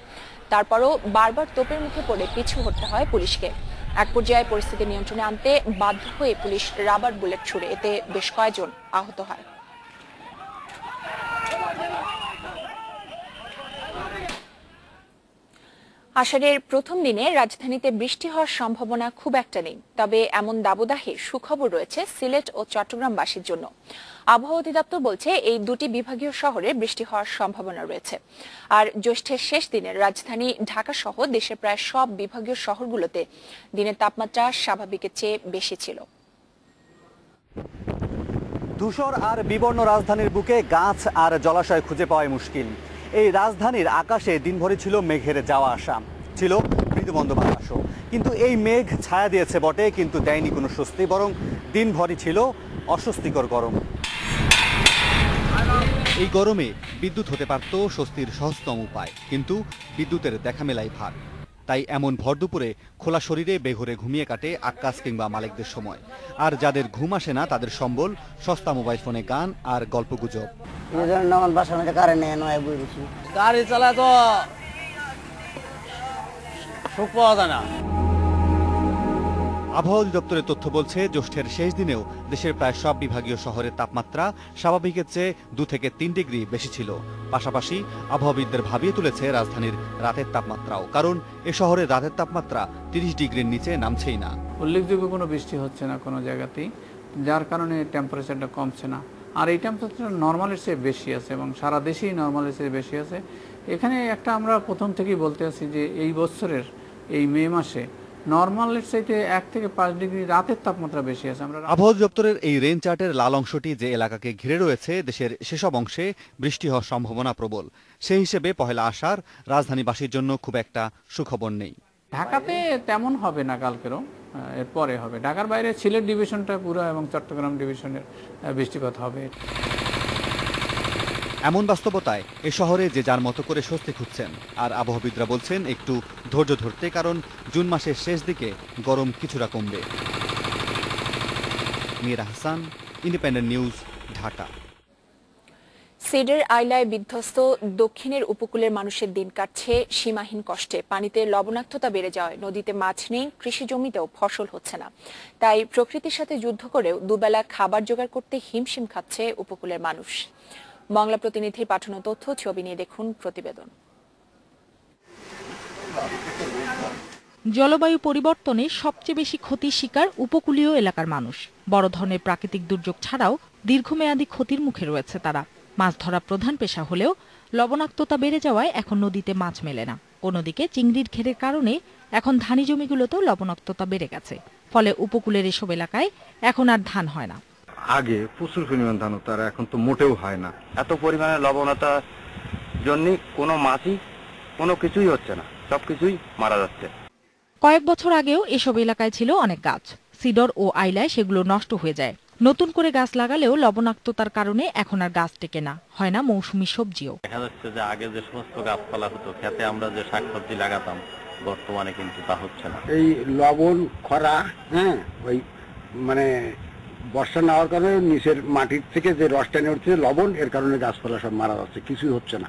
তারপরও বারবার তোপের মুখে পড়ে পিছু হটতে হয় পুলিশকে। এক পর্যায়ে পরিস্থিতি নিয়ন্ত্রণে আনতে বাধ্য হয়ে পুলিশ রাবার বুলেট ছুড়ে, এতে বেশ কয়েকজন আহত হয়। আষাঢ়ের প্রথম দিনে রাজধানীতে বৃষ্টি হওয়ার সম্ভাবনা খুব একটা নেই, তবে এমন দাবদাহে সুখবর রয়েছে সিলেট ও চট্টগ্রামবাসীর জন্য। আবহাওয়া অধিদপ্তর বলছে এই দুটি বিভাগীয় শহরে বৃষ্টি হওয়ার সম্ভাবনা রয়েছে। আর জ্যৈষ্ঠের শেষ দিনে রাজধানী ঢাকা সহ দেশের প্রায় সব বিভাগীয় শহরগুলোতে দিনের তাপমাত্রা স্বাভাবিকের চেয়ে বেশি ছিল। ধূসর আর বিবর্ণ রাজধানীর বুকে গাছ আর জলাশয় খুঁজে পাওয়াই মুশকিল। এই রাজধানীর আকাশে দিনভরই ছিল মেঘের যাওয়া আসা, ছিল মৃদুমন্দ বাতাসও। কিন্তু এই মেঘ ছায়া দিয়েছে বটে, কিন্তু দেয়নি কোনো স্বস্তি, বরং দিনভরই ছিল অস্বস্তিকর গরম। এই গরমে বিদ্যুৎ হতে পারত স্বস্তির সহজতম উপায়, কিন্তু বিদ্যুতের দেখা মেলাই ভার। তাই এমন ভর দুপুরে খোলা শরীরে বেঘরে ঘুমিয়ে কাটে আক্কাস কিংবা মালিকদের সময়। আর যাদের ঘুম আসে না তাদের সম্বল সস্তা মোবাইল ফোনে গান আর গল্পগুজব। গাড়ি চালায় তো সুখ পাওয়া যায় না। আবহাওয়া অধিদপ্তরের তথ্য বলছে জ্যৈষ্ঠের শেষ দিনেও দেশের প্রায় সব বিভাগীয় শহরের তাপমাত্রা স্বাভাবিকের চেয়ে 2 থেকে 3 ডিগ্রি বেশি ছিল। পাশাপাশি আবহাওয়াবিদদের ভাবিয়ে তুলেছে রাজধানীর রাতের তাপমাত্রাও, কারণ এ শহরের রাতের তাপমাত্রা 30 ডিগ্রির নিচে নামছেই না। উল্লেখযোগ্য কোনো বৃষ্টি হচ্ছে না কোনো জায়গাতেই, যার কারণে টেম্পারেচারটা কমছে না। আর এই টেম্পারেচার নর্মালের চেয়ে বেশি আছে এবং সারা দেশেই নর্মালের চেয়ে বেশি আছে। এখানে একটা আমরা প্রথম থেকেই বলতে আছি যে এই বছরের এই মে মাসে নর্মালের চাইতে 1 থেকে 5 ডিগ্রি রাতের তাপমাত্রা বেশি আছে। আমরা আবহাওয়া দপ্তরের এই রেন চার্টের লাল অংশটি যে এলাকাকে ঘিরে রয়েছে, দেশের সেসব অংশে বৃষ্টি হওয়ার সম্ভাবনা প্রবল। সেই হিসেবে পহেলা আষাঢ় রাজধানীবাসীর জন্য খুব একটা সুখবর নেই। ঢাকাতে তেমন হবে না, কালকেরও এরপরে হবে। ঢাকার বাইরে সিলেট ডিভিশনটা পুরো এবং চট্টগ্রাম ডিভিশনের বৃষ্টিপাত হবে। এমন বাস্তবতায় এ শহরে যে যার মতো করে স্বস্তি খুঁজছেন। আর আবহাওয়াবিদরা বলছেন একটু ধৈর্য ধরতে, কারণ জুন মাসের শেষ দিকে গরম কিছুটা কমবে। Mir Hasan, Independent News, Dhaka. সিডের আইলায় বিধ্বস্ত দক্ষিণের উপকূলের মানুষের দিন কাটছে সীমাহীন কষ্টে। পানিতে লবণাক্ততা বেড়ে যাওয়ায় নদীতে মাছ নেই, কৃষি জমিতেও ফসল হচ্ছে না। তাই প্রকৃতির সাথে যুদ্ধ করেও দুবেলা খাবার জোগাড় করতে হিমশিম খাচ্ছে উপকূলের মানুষ। বাংলা প্রতিনিধির পাঠানো তথ্য ছবি নিয়ে দেখুন প্রতিবেদন। জলবায়ু পরিবর্তনে সবচেয়ে বেশি ক্ষতির শিকার উপকূলীয় এলাকার মানুষ। বড় ধরনের প্রাকৃতিক দুর্যোগ ছাড়াও দীর্ঘমেয়াদী ক্ষতির মুখে রয়েছে তারা। মাছ ধরা প্রধান পেশা হলেও লবণাক্ততা বেড়ে যাওয়ায় এখন নদীতে মাছ মেলে না। অন্যদিকে চিংড়ির ঘেরের কারণে এখন ধানি জমিগুলোতেও লবণাক্ততা বেড়ে গেছে। ফলে উপকূলের এসব এলাকায় এখন আর ধান হয় না। আগে প্রচুর পরিমাণ ধান হতো, আর এখন তো মোটেও হয় না। এত পরিমাণে লবণতার জন্য কোনো মাছই কোনো কিছুই হচ্ছে না, সবকিছুই মারা যাচ্ছে। কয়েক বছর আগেও এসব এলাকায় ছিল অনেক গাছ। সিডর ও আইলায় সেগুলো নষ্ট হয়ে যায়। নতুন করে গাছ লাগালেও লবণাক্ততার কারণে এখন আর গাছ টেকে না, হয় না মৌসুমী সবজিও। দেখা যাচ্ছে যে আগে যে সমস্ত গাছপালা হতো, খেতে আমরা যে শাকসবজি লাগাতাম, বর্তমানে কিন্তু তা হচ্ছে না। এই লবণ খরা, ওই মানে বর্ষা না হওয়ার কারণে নিচের মাটির থেকে যে রসটা নিয়ে উঠছে লবণ, এর কারণে গাছপালা সব মারা যাচ্ছে, কিছুই হচ্ছে না।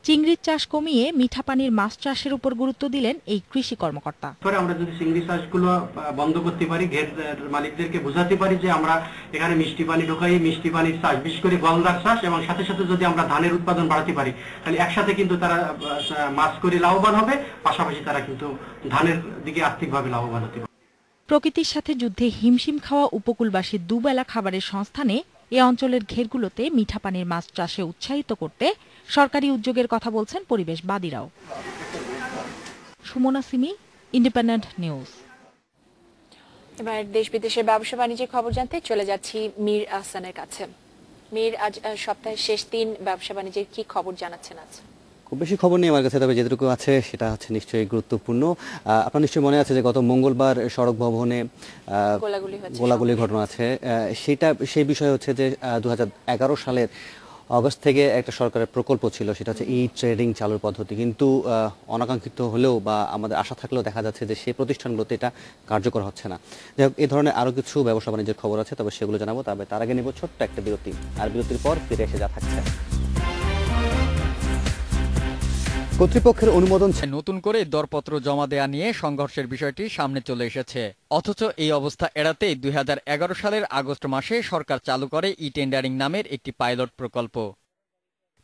চিংড়ির চাষ কমিয়ে মিঠা পানির মাছ চাষের উপর গুরুত্ব দিলেন এই কৃষি কর্মকর্তা। আমরা যদি চিংড়ি চাষগুলো বন্ধ করতে পারি, ঘের মালিকদেরকে বোঝাতে পারি যে আমরা এখানে মিষ্টি পানি ঢোকাই, মিষ্টি পানির চাষ, বিশেষ করে গলদার চাষ, এবং সাথে সাথে যদি আমরা ধানের উৎপাদন বাড়াতে পারি, তাহলে একসাথে কিন্তু তারা মাছ করে লাভবান হবে, পাশাপাশি তারা কিন্তু ধানের দিকে আর্থিকভাবে লাভবান হতে পারে। প্রকৃতির সাথে যুদ্ধে হিমশিম খাওয়া উপকূলবাসীর দুবেলা খাবারের সংস্থানে এ অঞ্চলের ঘেরগুলোতে মিঠা পানির মাছ চাষে উৎসাহিত করতে সরকারি উদ্যোগের কথা বলছেন পরিবেশবাদীরাও। Sumona Simi, Independent News. এবার দেশ বিদেশের ব্যবসা বাণিজ্যের খবর জানতে চলে যাচ্ছি মীর আহসানের কাছে। মীর, আজ সপ্তাহের শেষ দিন, ব্যবসা বাণিজ্যের কি খবর জানাচ্ছেন আজ? খুব বেশি খবর নেই আমার কাছে, তবে যেটুকু আছে সেটা হচ্ছে নিশ্চয়ই গুরুত্বপূর্ণ। আপনার নিশ্চয়ই মনে আছে যে গত মঙ্গলবার সড়ক ভবনে গোলাগুলির ঘটনা আছে। সেই বিষয় হচ্ছে যে 2011 সালের অগস্ট থেকে একটা সরকারের প্রকল্প ছিল, সেটা হচ্ছে ই ট্রেডিং চালুর পদ্ধতি। কিন্তু অনাকাঙ্ক্ষিত হলেও বা আমাদের আশা থাকলেও দেখা যাচ্ছে যে সেই প্রতিষ্ঠানগুলোতে এটা কার্যকর হচ্ছে না। যাই হোক, এই ধরনের আরও কিছু ব্যবসা বাণিজ্যের খবর আছে, তবে সেগুলো জানাবো। তবে তার আগে নেব ছোট্ট একটা বিরতি, আর বিরতির পর ফিরে এসে যা থাকছে। কর্তৃপক্ষের অনুমোদন নতুন করে দরপত্র জমা দেয়া নিয়ে সংঘর্ষের বিষয়টি সামনে চলে এসেছে। অথচ এই অবস্থা এড়াতেই 2011 সালের আগস্ট মাসে সরকার চালু করে ই টেন্ডারিং নামের একটি পাইলট প্রকল্প।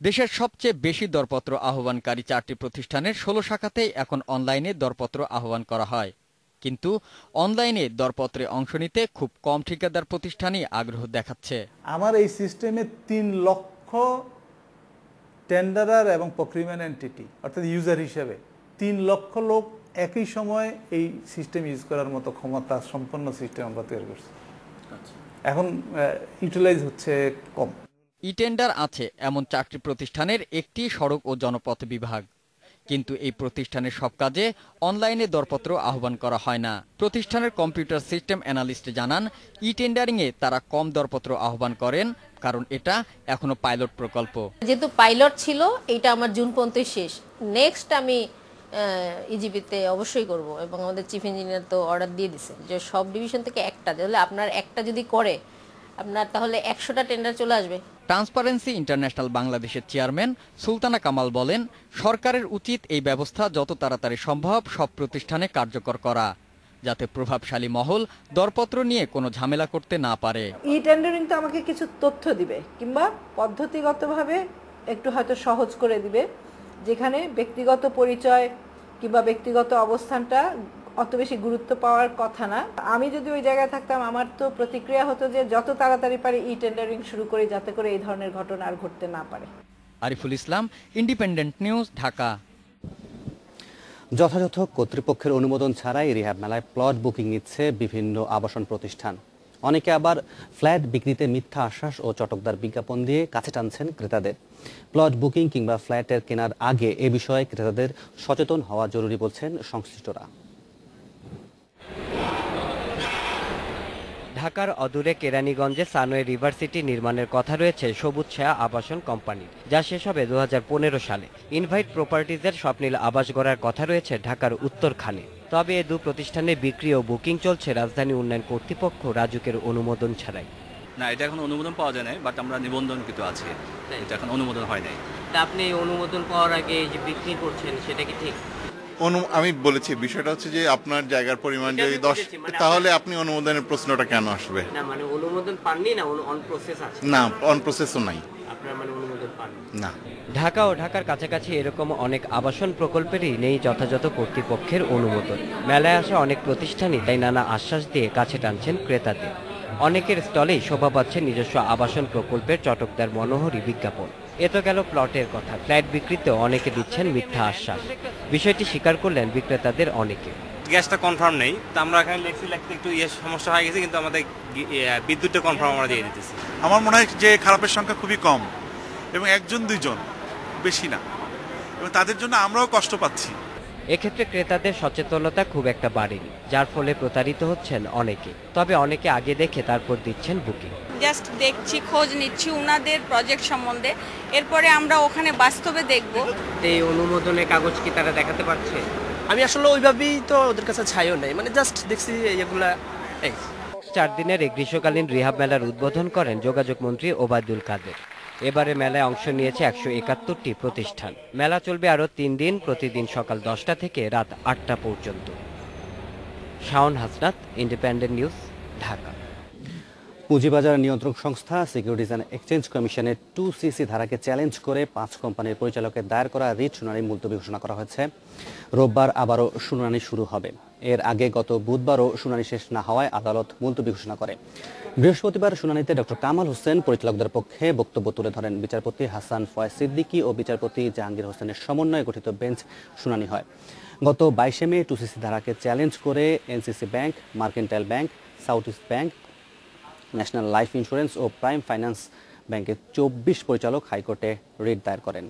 দেশের সবচেয়ে বেশি দরপত্র আহ্বানকারী 4টি প্রতিষ্ঠানের 16 শাখাতেই এখন অনলাইনে দরপত্র আহ্বান করা হয়। কিন্তু অনলাইনে দরপত্রে অংশ নিতে খুব কম ঠিকাদার প্রতিষ্ঠানই আগ্রহ দেখাচ্ছে। আমার এই সিস্টেমে 3 লক্ষ টেন্ডারার এবং প্রক্রিউরমেন্ট এন্টিটি, অর্থাৎ ইউজার হিসেবে 3 লক্ষ লোক একই সময় এই সিস্টেম ইউজ করার মতো ক্ষমতা সম্পন্ন সিস্টেম আমরা তৈরি করছি। এখন ইউটিলাইজ হচ্ছে কম। ই-টেন্ডার আছে এমন 4টি প্রতিষ্ঠানের একটি সড়ক ও জনপথ বিভাগ, কিন্তু এই প্রতিষ্ঠানের সব কাজে অনলাইনে দরপত্র আহ্বান করা হয় না। প্রতিষ্ঠানের কম্পিউটার সিস্টেম অ্যানালিস্ট জানান, ই-টেন্ডারিংয়ে তারা কম দরপত্র আহ্বান করেন কারণ এটা এখনো পাইলট প্রকল্প। যেহেতু পাইলট ছিল, এটা আমার জুন পর্যন্তই শেষ। নেক্সট আমি ইজিপিতে অবশ্যই করব, এবং আমাদের চিফ ইঞ্জিনিয়ার তো অর্ডার দিয়ে দিছে যে সব ডিভিশন থেকে একটা, তাহলে আপনার একটা যদি করে আপনার তাহলে 100টা টেন্ডার চলে আসবে। ট্রান্সপারেন্সি ইন্টারন্যাশনাল বাংলাদেশের চেয়ারম্যান সুলতানা কামাল বলেন, সরকারের উচিত এই ব্যবস্থা যত তাড়াতাড়ি সম্ভব সব প্রতিষ্ঠানে কার্যকর করা, যাতে প্রভাবশালী মহল দরপত্র নিয়ে কোনো ঝামেলা করতে না পারে। ই টেন্ডারিং তো আমাকে কিছু তথ্য দিবে কিংবা পদ্ধতিগতভাবে একটু হয়তো সহজ করে দিবে, যেখানে ব্যক্তিগত পরিচয় কিংবা ব্যক্তিগত অবস্থানটা অত বেশি গুরুত্ব পাওয়ার কথা না। আমি যদি ওই জায়গায় থাকতাম, আমার তো প্রতিক্রিয়া হতো যে যত তাড়াতাড়ি পারে ই টেন্ডারিং শুরু করে, যাতে করে এই ধরনের ঘটনা আর ঘটতে না পারে। Ariful Islam, independent News, Dhaka. যথাযথ কর্তৃপক্ষের অনুমোদন ছাড়াই রিহ্যাব মেলায় প্লট বুকিং নিচ্ছে বিভিন্ন আবাসন প্রতিষ্ঠান। অনেকে আবার ফ্ল্যাট বিক্রিতে মিথ্যা আশ্বাস ও চটকদার বিজ্ঞাপন দিয়ে কাছে টানছেন ক্রেতাদের। প্লট বুকিং কিংবা ফ্ল্যাটের কেনার আগে এ বিষয়ে ক্রেতাদের সচেতন হওয়া জরুরি বলছেন সংশ্লিষ্টরা। ঢাকার অদূরে কেরানীগঞ্জে সানওয়ে রিভার সিটি নির্মাণের কথা রয়েছে সবুজ ছায়া আবাসন কোম্পানির, যা শেষ হবে 2015 সালে। ইনভাইট প্রপার্টিজের স্বপ্নিল আবাস গড়ার কথা রয়েছে ঢাকার উত্তরখানে। তবে এ দু প্রতিষ্ঠানে বিক্রি ও বুকিং চলছে রাজধানী উন্নয়ন কর্তৃপক্ষ রাজুকের অনুমোদন ছাড়াই। না, এটা এখন অনুমোদন পাওয়া যায় না, বাট আমরা নিবন্ধনকৃত আছি, এটা এখন অনুমোদন হয় নাই। আপনি অনুমোদন পাওয়ার আগে যে বিক্রি করছেন সেটা কি ঠিক? আমি বলেছি বিষয়টা হচ্ছে যে আপনার জায়গার পরিমাণ যদি 10, তাহলে আপনি অনুমোদনের প্রশ্নটা কেন আসবে? না, মানে অনুমোদন পাননি না, অন প্রসেস আছে? না, অন প্রসেসও নাই। আপনারা মানে অনুমোদন পাননি? না। ঢাকা ও ঢাকার কাছাকাছি এরকম অনেক আবাসন প্রকল্পেরই নেই যথাযথ কর্তৃপক্ষের অনুমোদন। মেলায় আসা অনেক প্রতিষ্ঠানই তাই নানা আশ্বাস দিয়ে কাছে টানছেন ক্রেতাদের। অনেকের স্টলেই শোভা পাচ্ছে নিজস্ব আবাসন প্রকল্পের চটকদার মনোহরী বিজ্ঞাপন। এ তো গেল প্লটের কথা, ফ্ল্যাট বিক্রিতেও অনেকে দিচ্ছেন মিথ্যা আশ্বাস। বিষয়টি স্বীকার করলেন বিক্রেতাদের অনেকে। গ্যাসটা কনফার্ম নেই, তো আমরা এখানে লিখতে একটু সমস্যা হয়ে গেছে, কিন্তু আমাদের বিদ্যুৎটা কনফার্ম আমরা দিয়ে দিতেছি। আমার মনে হয় যে খারাপের সংখ্যা খুবই কম এবং 1-2 জন, বেশি না, এবং তাদের জন্য আমরাও কষ্ট পাচ্ছি। এক্ষেত্রে ক্রেতাদের সচেতনতা খুব একটা বাড়েনি, যার ফলে প্রতারিত হচ্ছেন অনেকে। তবে অনেকে আগে দেখে তারপর দিচ্ছেন বুকিং। জাস্ট দেখছি, খোঁজ নিচ্ছি ওনাদের প্রজেক্ট সম্বন্ধে, এরপরে আমরা ওখানে বাস্তবে দেখব। এই অনুমোদনের কাগজ কি তারা দেখাতে পারছে? আমি আসলে ওইভাবেই তো ওদের কাছে ছাইও নাই, মানে জাস্ট দেখছি এগুলা। 4 দিনের এই গ্রীষ্মকালীন রিহাব মেলার উদ্বোধন করেন যোগাযোগ মন্ত্রী ওবায়দুল কাদের। এবারে মেলায় অংশ নিয়েছে 171টি প্রতিষ্ঠান। মেলা চলবে আরও 3 দিন, প্রতিদিন সকাল 10টা থেকে রাত 8টা পর্যন্ত। Shaon Hasnat, Independent News, Dhaka. পুঁজিবাজার নিয়ন্ত্রক সংস্থা সিকিউরিটিজ অ্যান্ড এক্সচেঞ্জ কমিশনের 2CC ধারাকে চ্যালেঞ্জ করে 5 কোম্পানির পরিচালকের দায়ের করা রিট শুনানি মুলতবি ঘোষণা করা হয়েছে। রোববার আবারও শুনানি শুরু হবে। এর আগে গত বুধবারও শুনানি শেষ না হওয়ায় আদালত মুলতবি ঘোষণা করে। বৃহস্পতিবার শুনানিতে ডক্টর কামাল হোসেন পরিচালকদের পক্ষে বক্তব্য তুলে ধরেন। বিচারপতি হাসান ফয়েজ সিদ্দিকী ও বিচারপতি জাহাঙ্গীর হোসেনের সমন্বয়ে গঠিত বেঞ্চ শুনানি হয়। গত 22 মে 2CC ধারাকে চ্যালেঞ্জ করে NCC Bank, Mercantile Bank, South East Bank, National Life Insurance ও প্রাইম ফাইন্যান্স ব্যাংকের 24 পরিচালক হাইকোর্টে রিট দায়ের করেন।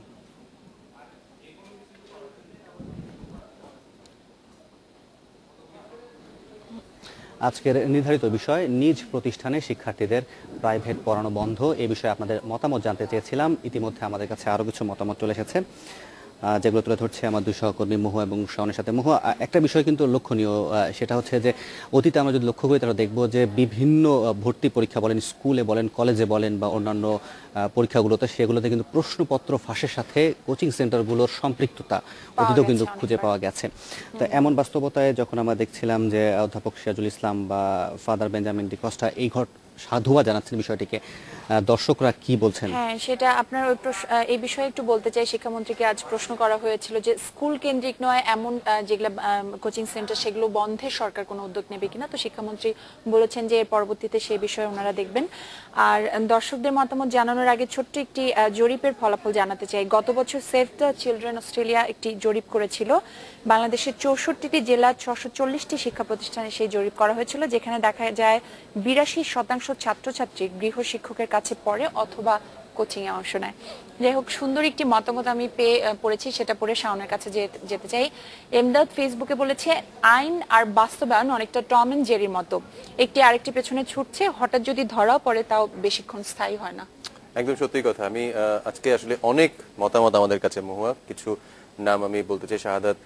আজকের নির্ধারিত বিষয়, নিজ প্রতিষ্ঠানে শিক্ষার্থীদের প্রাইভেট পড়ানো বন্ধ। এই বিষয়ে আপনাদের মতামত জানতে চেয়েছিলাম। ইতিমধ্যে আমাদের কাছে আরও কিছু মতামত চলে এসেছে, যেগুলো তুলে ধরছে আমার দুই সহকর্মী মহুয়া এবং শাওনের সাথে। মহুয়া, একটা বিষয় কিন্তু লক্ষণীয়, সেটা হচ্ছে যে অতীতে আমরা যদি লক্ষ্য করি তাহলে দেখবো যে বিভিন্ন ভর্তি পরীক্ষা বলেন, স্কুলে বলেন, কলেজে বলেন বা অন্যান্য পরীক্ষাগুলোতে, সেগুলোতে কিন্তু প্রশ্নপত্র ফাঁসের সাথে কোচিং সেন্টারগুলোর সম্পৃক্ততা অতীতেও কিন্তু খুঁজে পাওয়া গেছে। তো এমন বাস্তবতায় যখন আমরা দেখছিলাম যে অধ্যাপক সিরাজুল ইসলাম বা ফাদার বেঞ্জামিন ডিকস্টা সাধুবাদ জানাচ্ছেন বিষয়টিকে, দর্শকরা কি বলছেন? হ্যাঁ, সেটা আপনার এই বিষয়ে একটু বলতে চাই। শিক্ষামন্ত্রীকে আজ প্রশ্ন করা হয়েছিল যে স্কুল কেন্দ্রিক নয় এমন যেগুলো কোচিং সেন্টার সেগুলো বন্ধে সরকার কোনো উদ্যোগ নেবে কিনা। তো শিক্ষামন্ত্রী বলেছেন যে এর পরবর্তীতে সেই বিষয়ে ওনারা দেখবেন। আর দর্শকদের মতামত জানানোর আগে ছোট্ট একটি জরিপের ফলাফল জানাতে চাই। গত বছর সেভ দ্য চিলড্রেন অস্ট্রেলিয়া একটি জরিপ করেছিল। বাংলাদেশের 64টি জেলা 640টি শিক্ষা প্রতিষ্ঠানে সেই জরিপ করা হয়েছিল, যেখানে দেখা যায় 82% ছাত্রছাত্রী গৃহ শিক্ষকের কাছে পড়ে অথবা কোচিং এ অংশ নেয়। যাই হোক, সুন্দর একটি মতামত আমি পড়েছি, সেটা পড়ে শাওনের কাছে যেতে চাই। এমদাদ ফেসবুকে বলেছে, আইন আর বাস্তবায়ন অনেকটা টম এন্ড জেরির মতো, একটি আরেকটি পেছনে ছুটছে, হঠাৎ যদি ধরাও পড়ে তাও বেশিক্ষণ স্থায়ী হয় না। একদম সত্যি কথা। আমি আজকে আসলে অনেক মতামত আমাদের কাছে মহুয়া, কিছু নাম আমি বলতে চাই। শাহাদাত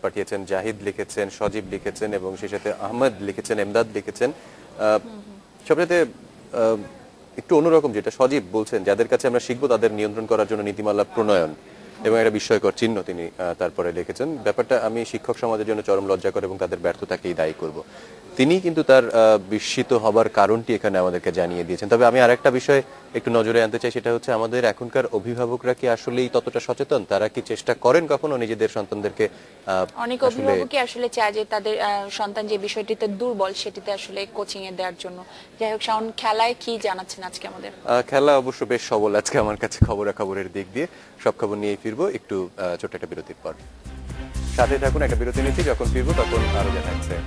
পাঠিয়েছেন, জাহিদ লিখেছেন, সজীব লিখেছেন এবং সেই সাথে আহমদ লিখেছেন, এমদাদ লিখেছেন। সবচেয়ে একটু অন্যরকম যেটা সজীব বলছেন, যাদের কাছে আমরা শিখবো তাদের নিয়ন্ত্রণ করার জন্য নীতিমালা প্রণয়ন এবং একটা বিস্ময়কর চিহ্ন তিনি তারপরে লিখেছেন। ব্যাপারটা আমি শিক্ষক সমাজের জন্য চরম লজ্জাকর এবং তাদের ব্যর্থতাকেই দায়ী করব। তিনি কিন্তু তার বিস্মিত হবার কারণটি এখানে আমাদেরকে জানিয়ে দিয়েছেন। তবে আমি আরেকটা বিষয় একটু নজরে আনতে চাই, সেটা হচ্ছে আমাদের এখনকার অভিভাবকরা কি আসলেই ততটা সচেতন? তারা কি চেষ্টা করেন কখনো নিজেদের সন্তানদেরকে? অনেক অভিভাবকই আসলে চায় যে তাদের সন্তান যে বিষয়টিতে দুর্বল সেটিতে আসলে কোচিং এ দেওয়ার জন্য। যাই হোক, শাওন খেলায় কি জানাচ্ছেন আজকে আমাদের? খেলা অবশ্য বেশ সবল আজকে আমার কাছে খবরাখবরের দিক দিয়ে। সব খবর নিয়ে ফিরবো একটু ছোট্ট একটা বিরতির পর। সাথে থাকুন, একটা বিরতি নিচ্ছি, যখন ফিরবো তখন আরো জানাচ্ছে।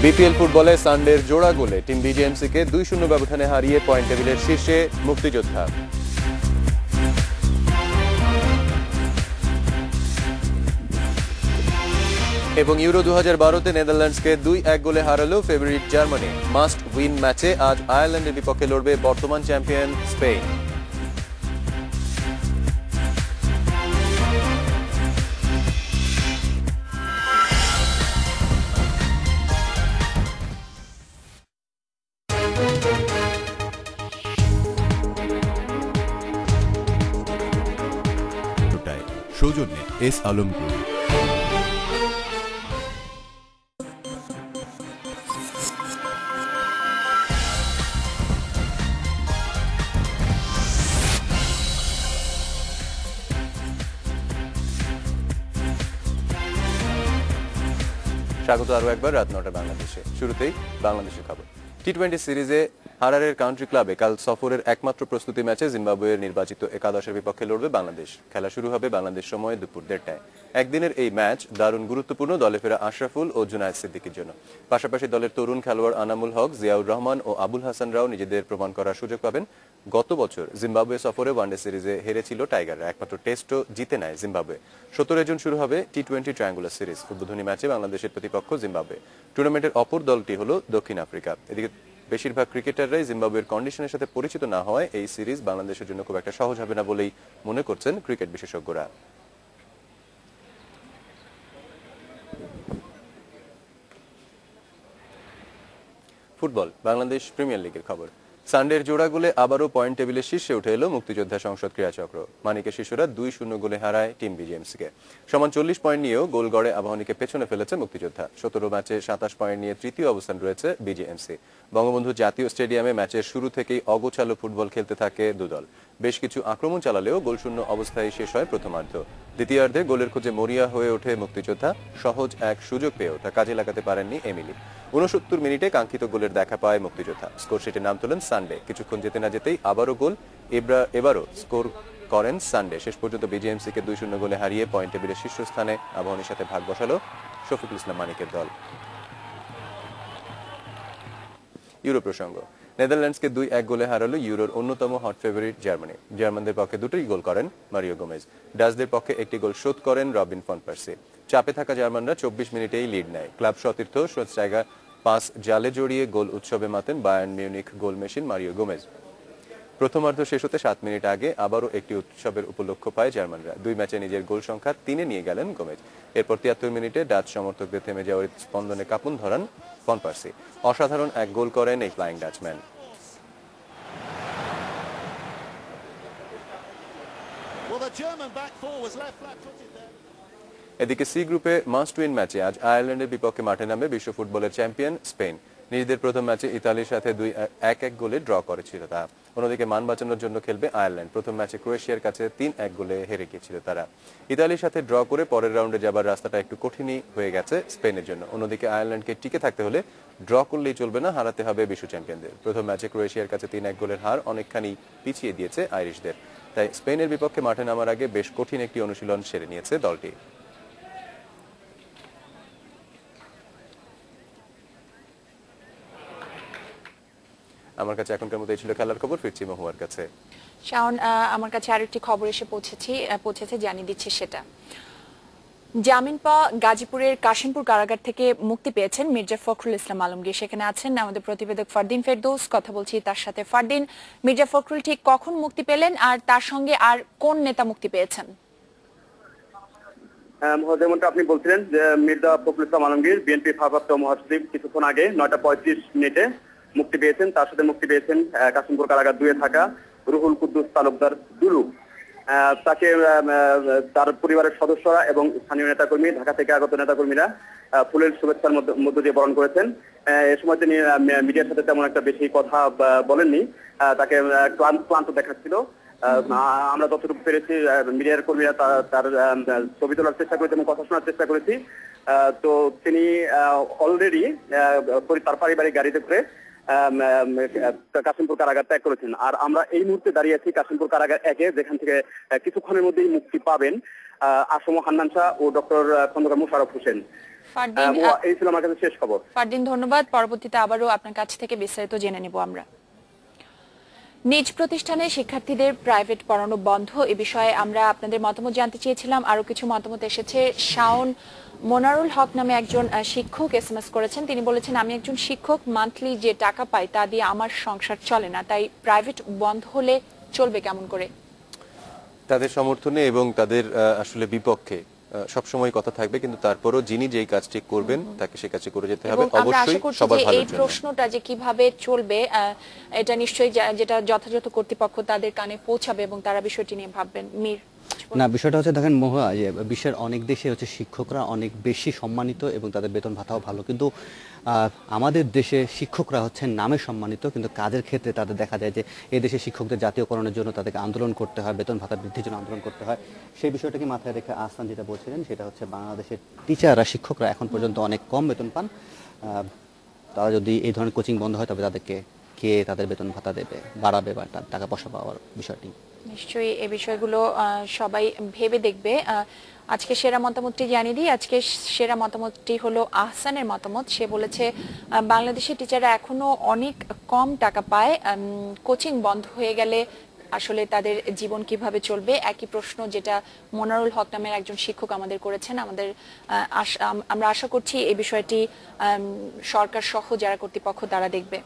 বিপিএল ফুটবলে সানডের জোড়া গোলে টিম বিজেএমসি কে 2-0 ব্যবধানে হারিয়ে পয়েন্ট টেবিলের শীর্ষে মুক্তিযোদ্ধা। এবং ইউরো 2012-তে নেদারল্যান্ডসকে 2-1 গোলে হারালো ফেভারিট জার্মানি। মাস্ট উইন ম্যাচে আজ আয়ারল্যান্ডের বিপক্ষে লড়বে বর্তমান চ্যাম্পিয়ন স্পেন। সৌজন্যে এস আলম গ্রুপ। স্বাগত আরো একবার রাত 9টা বাংলাদেশে। শুরুতেই বাংলাদেশের খবর। টি-20 সিরিজে হারারের কান্ট্রি ক্লাবে কাল সফরের একমাত্র প্রস্তুতি ম্যাচে জিম্বাবুয়ের নির্বাচিত একাদশের বিপক্ষে লড়বে বাংলাদেশ। খেলা শুরু হবে বাংলাদেশ সময় দুপুর 1:30টায়। একদিনের এই ম্যাচ দারুণ গুরুত্বপূর্ণ দলে ফেরা আশরাফুল ও জুনায়েদ সিদ্দিকীর জন্য। পাশাপাশি দলের তরুণ খেলোয়াড় আনামুল হক, জিয়াউর রহমান ও আবুল হাসানরাও নিজেদের প্রমাণ করার সুযোগ পাবেন। গত বছর জিম্বাবুয়ে সফরে ওয়ানডে সিরিজে হেরেছিল টাইগাররা, একমাত্র টেস্টও জিতে নেয় জিম্বাবুয়ে। 17 জুন শুরু হবে টি-20 ট্রায়াঙ্গুলার সিরিজ। উদ্বোধনী ম্যাচে বাংলাদেশের প্রতিপক্ষ জিম্বাবুয়ে। টুর্নামেন্টের অপর দলটি হলো দক্ষিণ আফ্রিকা। এদিকে বেশিরভাগ ক্রিকেটাররাই জিম্বাবুয়ের কন্ডিশনের সাথে পরিচিত না হওয়ায় এই সিরিজ বাংলাদেশের জন্য খুব একটা সহজ হবে না বলেই মনে করছেন ক্রিকেট বিশেষজ্ঞরা। ফুটবল, বাংলাদেশ প্রিমিয়ার লিগের খবর। সানডের জোড়া গোলে আবারও পয়েন্ট টেবিলের শীর্ষে উঠে এলো মুক্তিযোদ্ধা সংসদ ক্রীড়াচক্র। মানিকের শিশুরা 2-0 গোলে হারায় টিম বিজেএমসিকে। সমান 40 পয়েন্ট নিয়েও গোল গড়ে আবাহনীকে পেছনে ফেলেছে মুক্তিযোদ্ধা। 17 ম্যাচে 27 পয়েন্ট নিয়ে তৃতীয় অবস্থান রয়েছে বিজেএমসি। বঙ্গবন্ধু জাতীয় স্টেডিয়ামে ম্যাচের শুরু থেকেই অগোছালো ফুটবল খেলতে থাকে দুদল। বেশ কিছু আক্রমণ চালালেও গোলশূন্য অবস্থায় শেষ হয় প্রথমার্ধ। দ্বিতীয়ার্ধে গোলের খোঁজে মরিয়া হয়ে ওঠে মুক্তিযোদ্ধা। সহজ এক সুযোগ পেয়েও তা কাজে লাগাতে পারেননি এমিলি। 69 মিনিটে কাঙ্ক্ষিত গোলের দেখা পায় মুক্তিযোদ্ধা। স্কোর শিটে নাম তোলেন সানডে। কিছুক্ষণ যেতে না যেতেই আবারও গোল। এবারও স্কোর করেন সানডে। শেষ পর্যন্ত বিজেএমসিকে 2-0 গোলে হারিয়ে পয়েন্ট টেবিলের শীর্ষস্থানে আবাহনীর সাথে ভাগ বসালো শফিকুল ইসলাম মানিকের দল। ইউরো প্রসঙ্গ। নেদারল্যান্ডসকে 2-1 গোলে হারালো ইউরোর অন্যতম হট ফেভারিট জার্মানি। জার্মানদের পক্ষে দুটোই গোল করেন মারিও গোমেজ। ডাচদের পক্ষে একটি গোল শোধ করেন রবিন ফন পার্সি। চাপে থাকা জার্মানরা 24 মিনিটেই লিড নেয়। ক্লাব সতীর্থ শোস্টাইগার পাস জালে জড়িয়ে গোল উৎসবে মাতেন Bayern Munich goal machine Mario Gomez. প্রথমার্ধ শেষ হতে 7 মিনিট আগে আবারও একটি উৎসবের উপলক্ষ পায় জার্মানরা। 2 ম্যাচে নিজের গোল সংখ্যা 3-এ নিয়ে গেলেন গোমেজ। এরপর 73 মিনিটে ডাচ সমর্থকদের থেমে যাওয়ার স্পন্দনে কাঁপুন ধরান ফন পার্সি। অসাধারণ এক গোল করেন এই ফ্লাইং ডাচম্যান। এদিকে সি গ্রুপে মাস্ট উইন ম্যাচে আজ আয়ারল্যান্ডের বিপক্ষে মাঠে নামবে বিশ্ব ফুটবলের চ্যাম্পিয়ন স্পেন। নিজেদের প্রথম ম্যাচে ইতালির সাথে 1-1 গোলে ড্র করেছিল তারা। অন্যদিকে মান বাঁচানোর জন্য খেলবে আয়ারল্যান্ড। প্রথম ম্যাচে ক্রোয়েশিয়ার কাছে 3-1 গোলে হেরে গিয়েছিল তারা। ইতালির সাথে ড্র করে পরের রাউন্ডে যাবার রাস্তাটা একটু কঠিনই হয়ে গেছে স্পেনের জন্য। অন্যদিকে আয়ারল্যান্ডকে টিকে থাকতে হলে ড্র করলেই চলবে না, হারাতে হবে বিশ্ব চ্যাম্পিয়নদের। প্রথম ম্যাচে ক্রোয়েশিয়ার কাছে 3-1 গোলের হার অনেকখানি পিছিয়ে দিয়েছে আইরিশদের। তাই স্পেনের বিপক্ষে মাঠে নামার আগে বেশ কঠিন একটি অনুশীলন সেরে নিয়েছে দলটি। আমার কাছে এখনকার মতো এই ছিল খেলার খবর। ফিরছি মহুয়ার কাছে। শাওন, আমার কাছে আরেকটি খবর এসে পৌঁছেছে, জানিয়ে দিচ্ছে সেটা। জামিন পাওয়া গাজীপুরের কাশিমপুর কারাগার থেকে মুক্তি পেয়েছেন মির্জা ফখরুল ইসলাম আলমগীর। সেখানে আছেন আমাদের প্রতিবেদক ফারদিন ফেরদৌস। কথা বলছি তার সাথে। ফারদিন, মির্জা ফখরুল ঠিক কখন মুক্তি পেলেন আর তার সঙ্গে আর কোন নেতা মুক্তি পেয়েছেন? যেমনটা আপনি বলছিলেন যে মির্জা ফখরুল ইসলাম আলমগীর বিএনপি ভারপ্রাপ্ত মহাসচিব কিছুক্ষণ আগে 9:35 মুক্তি পেয়েছেন। তার সাথে মুক্তি পেয়েছেন কাশিমপুর কারাগার 2-এ থাকা রুহুল কুদ্দুস তালুকদার দুলু। তাকে তার পরিবারের সদস্যরা এবং স্থানীয় নেতাকর্মী, ঢাকা থেকে আগত নেতাকর্মীরা ফুলের শুভেচ্ছার মধ্য দিয়ে বরণ করেছেন। এ সময় তিনি মিডিয়ার সাথে তেমন একটা বেশি কথা বলেননি। তাকে ক্লান্ত দেখাচ্ছিল। আমরা যতটুকু পেরেছি মিডিয়ার কর্মীরা তার ছবি তোলার চেষ্টা করেছি এবং কথা শোনার চেষ্টা করেছি। তো তিনি অলরেডি তার পারিবারিক গাড়িতে করে কাশিমপুর কারাগার ত্যাগ করেছেন। আর আমরা এই মুহূর্তে দাঁড়িয়ে আছি কাশিমপুর কারাগার 1-এ, যেখান থেকে কিছুক্ষণের মধ্যেই মুক্তি পাবেন আসম হান্নান শাহ ও ডক্টর খন্দকার মোশাররফ হোসেন। এই ছিল আমার কাছে শেষ খবর। ফারদিন, ধন্যবাদ। পরবর্তীতে আবারও আপনার কাছ থেকে বিস্তারিত জেনে নেব আমরা। নিজ প্রতিষ্ঠানে শিক্ষার্থীদের প্রাইভেট পড়ানো বন্ধ, এ বিষয়ে আমরা আপনাদের মতামত জানতে চেয়েছিলাম। আরো কিছু মতামত এসেছে। শাওন মোনারুল হক নামে একজন শিক্ষক এসএমএস করেছেন। তিনি বলেছেন, আমি একজন শিক্ষক, মান্থলি যে টাকা পাই তা দিয়ে আমার সংসার চলে না, তাই প্রাইভেট বন্ধ হলে চলবে কেমন করে? তাদের সমর্থনে এবং তাদের আসলে বিপক্ষে সবসময় কথা থাকবে, কিন্তু তারপরও যিনি যেই কাজটি করবেন তাকে সেই কাজটি করে যেতে হবে, অবশ্যই সবার ভালোর জন্য। এই প্রশ্নটা যে কিভাবে চলবে এটা নিশ্চয়ই যেটা যথাযথ কর্তৃপক্ষ তাদের কানে পৌঁছাবে এবং তারা বিষয়টি নিয়ে ভাববেন। মীর না, বিষয়টা হচ্ছে দেখেন মহুয়া, যে বিশ্বের অনেক দেশে হচ্ছে শিক্ষকরা অনেক বেশি সম্মানিত এবং তাদের বেতন ভাতাও ভালো, কিন্তু আমাদের দেশে শিক্ষকরা হচ্ছেন নামে সম্মানিত, কিন্তু কাজের ক্ষেত্রে তাদের দেখা যায় যে এই দেশে শিক্ষকদের জাতীয়করণের জন্য তাদেরকে আন্দোলন করতে হয়, বেতন ভাতা বৃদ্ধির জন্য আন্দোলন করতে হয়। সেই বিষয়টাকে মাথায় রেখে আহসান যেটা বলছিলেন সেটা হচ্ছে বাংলাদেশের টিচাররা, শিক্ষকরা এখন পর্যন্ত অনেক কম বেতন পান। তারা যদি এই ধরনের কোচিং বন্ধ হয় তবে তাদেরকে কে তাদের বেতন ভাতা দেবে, বাড়াবে বা টাকা পয়সা পাওয়ার বিষয়টি নিশ্চয়ই এই বিষয়গুলো সবাই ভেবে দেখবে। আজকে সেরা মতামতটি জানিয়ে দিই। আজকে সেরা মতামতটি হলো আহসানের মতামত। সে বলেছে, বাংলাদেশের টিচাররা এখনো অনেক কম টাকা পায়, কোচিং বন্ধ হয়ে গেলে আসলে তাদের জীবন কিভাবে চলবে? একই প্রশ্ন যেটা মোনারুল হক নামের একজন শিক্ষক আমাদের করেছেন। আমরা আশা করছি এই বিষয়টি সরকার সহ যারা কর্তৃপক্ষ তারা দেখবে।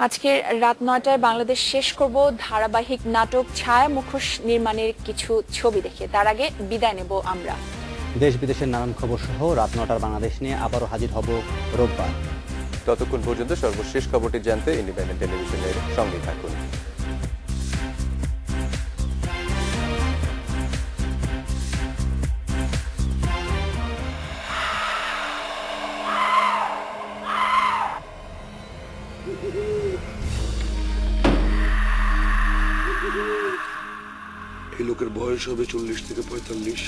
আজকে রাত 9টায় বাংলাদেশ শেষ করব ধারাবাহিক নাটক ছায়া মুখোশ নির্মাণের কিছু ছবি দেখে। তার আগে বিদায় নেব আমরা। দেশ বিদেশের নানান খবর সহ রাত 9টার বাংলাদেশ নিয়ে আবারও হাজির হব রোববার। ততক্ষণ পর্যন্ত সর্বশেষ খবরটি জানতে ইন্ডিপেন্ডেন্ট টেলিভিশনের সঙ্গে থাকুন। এই লোকের বয়স হবে 40 থেকে 45।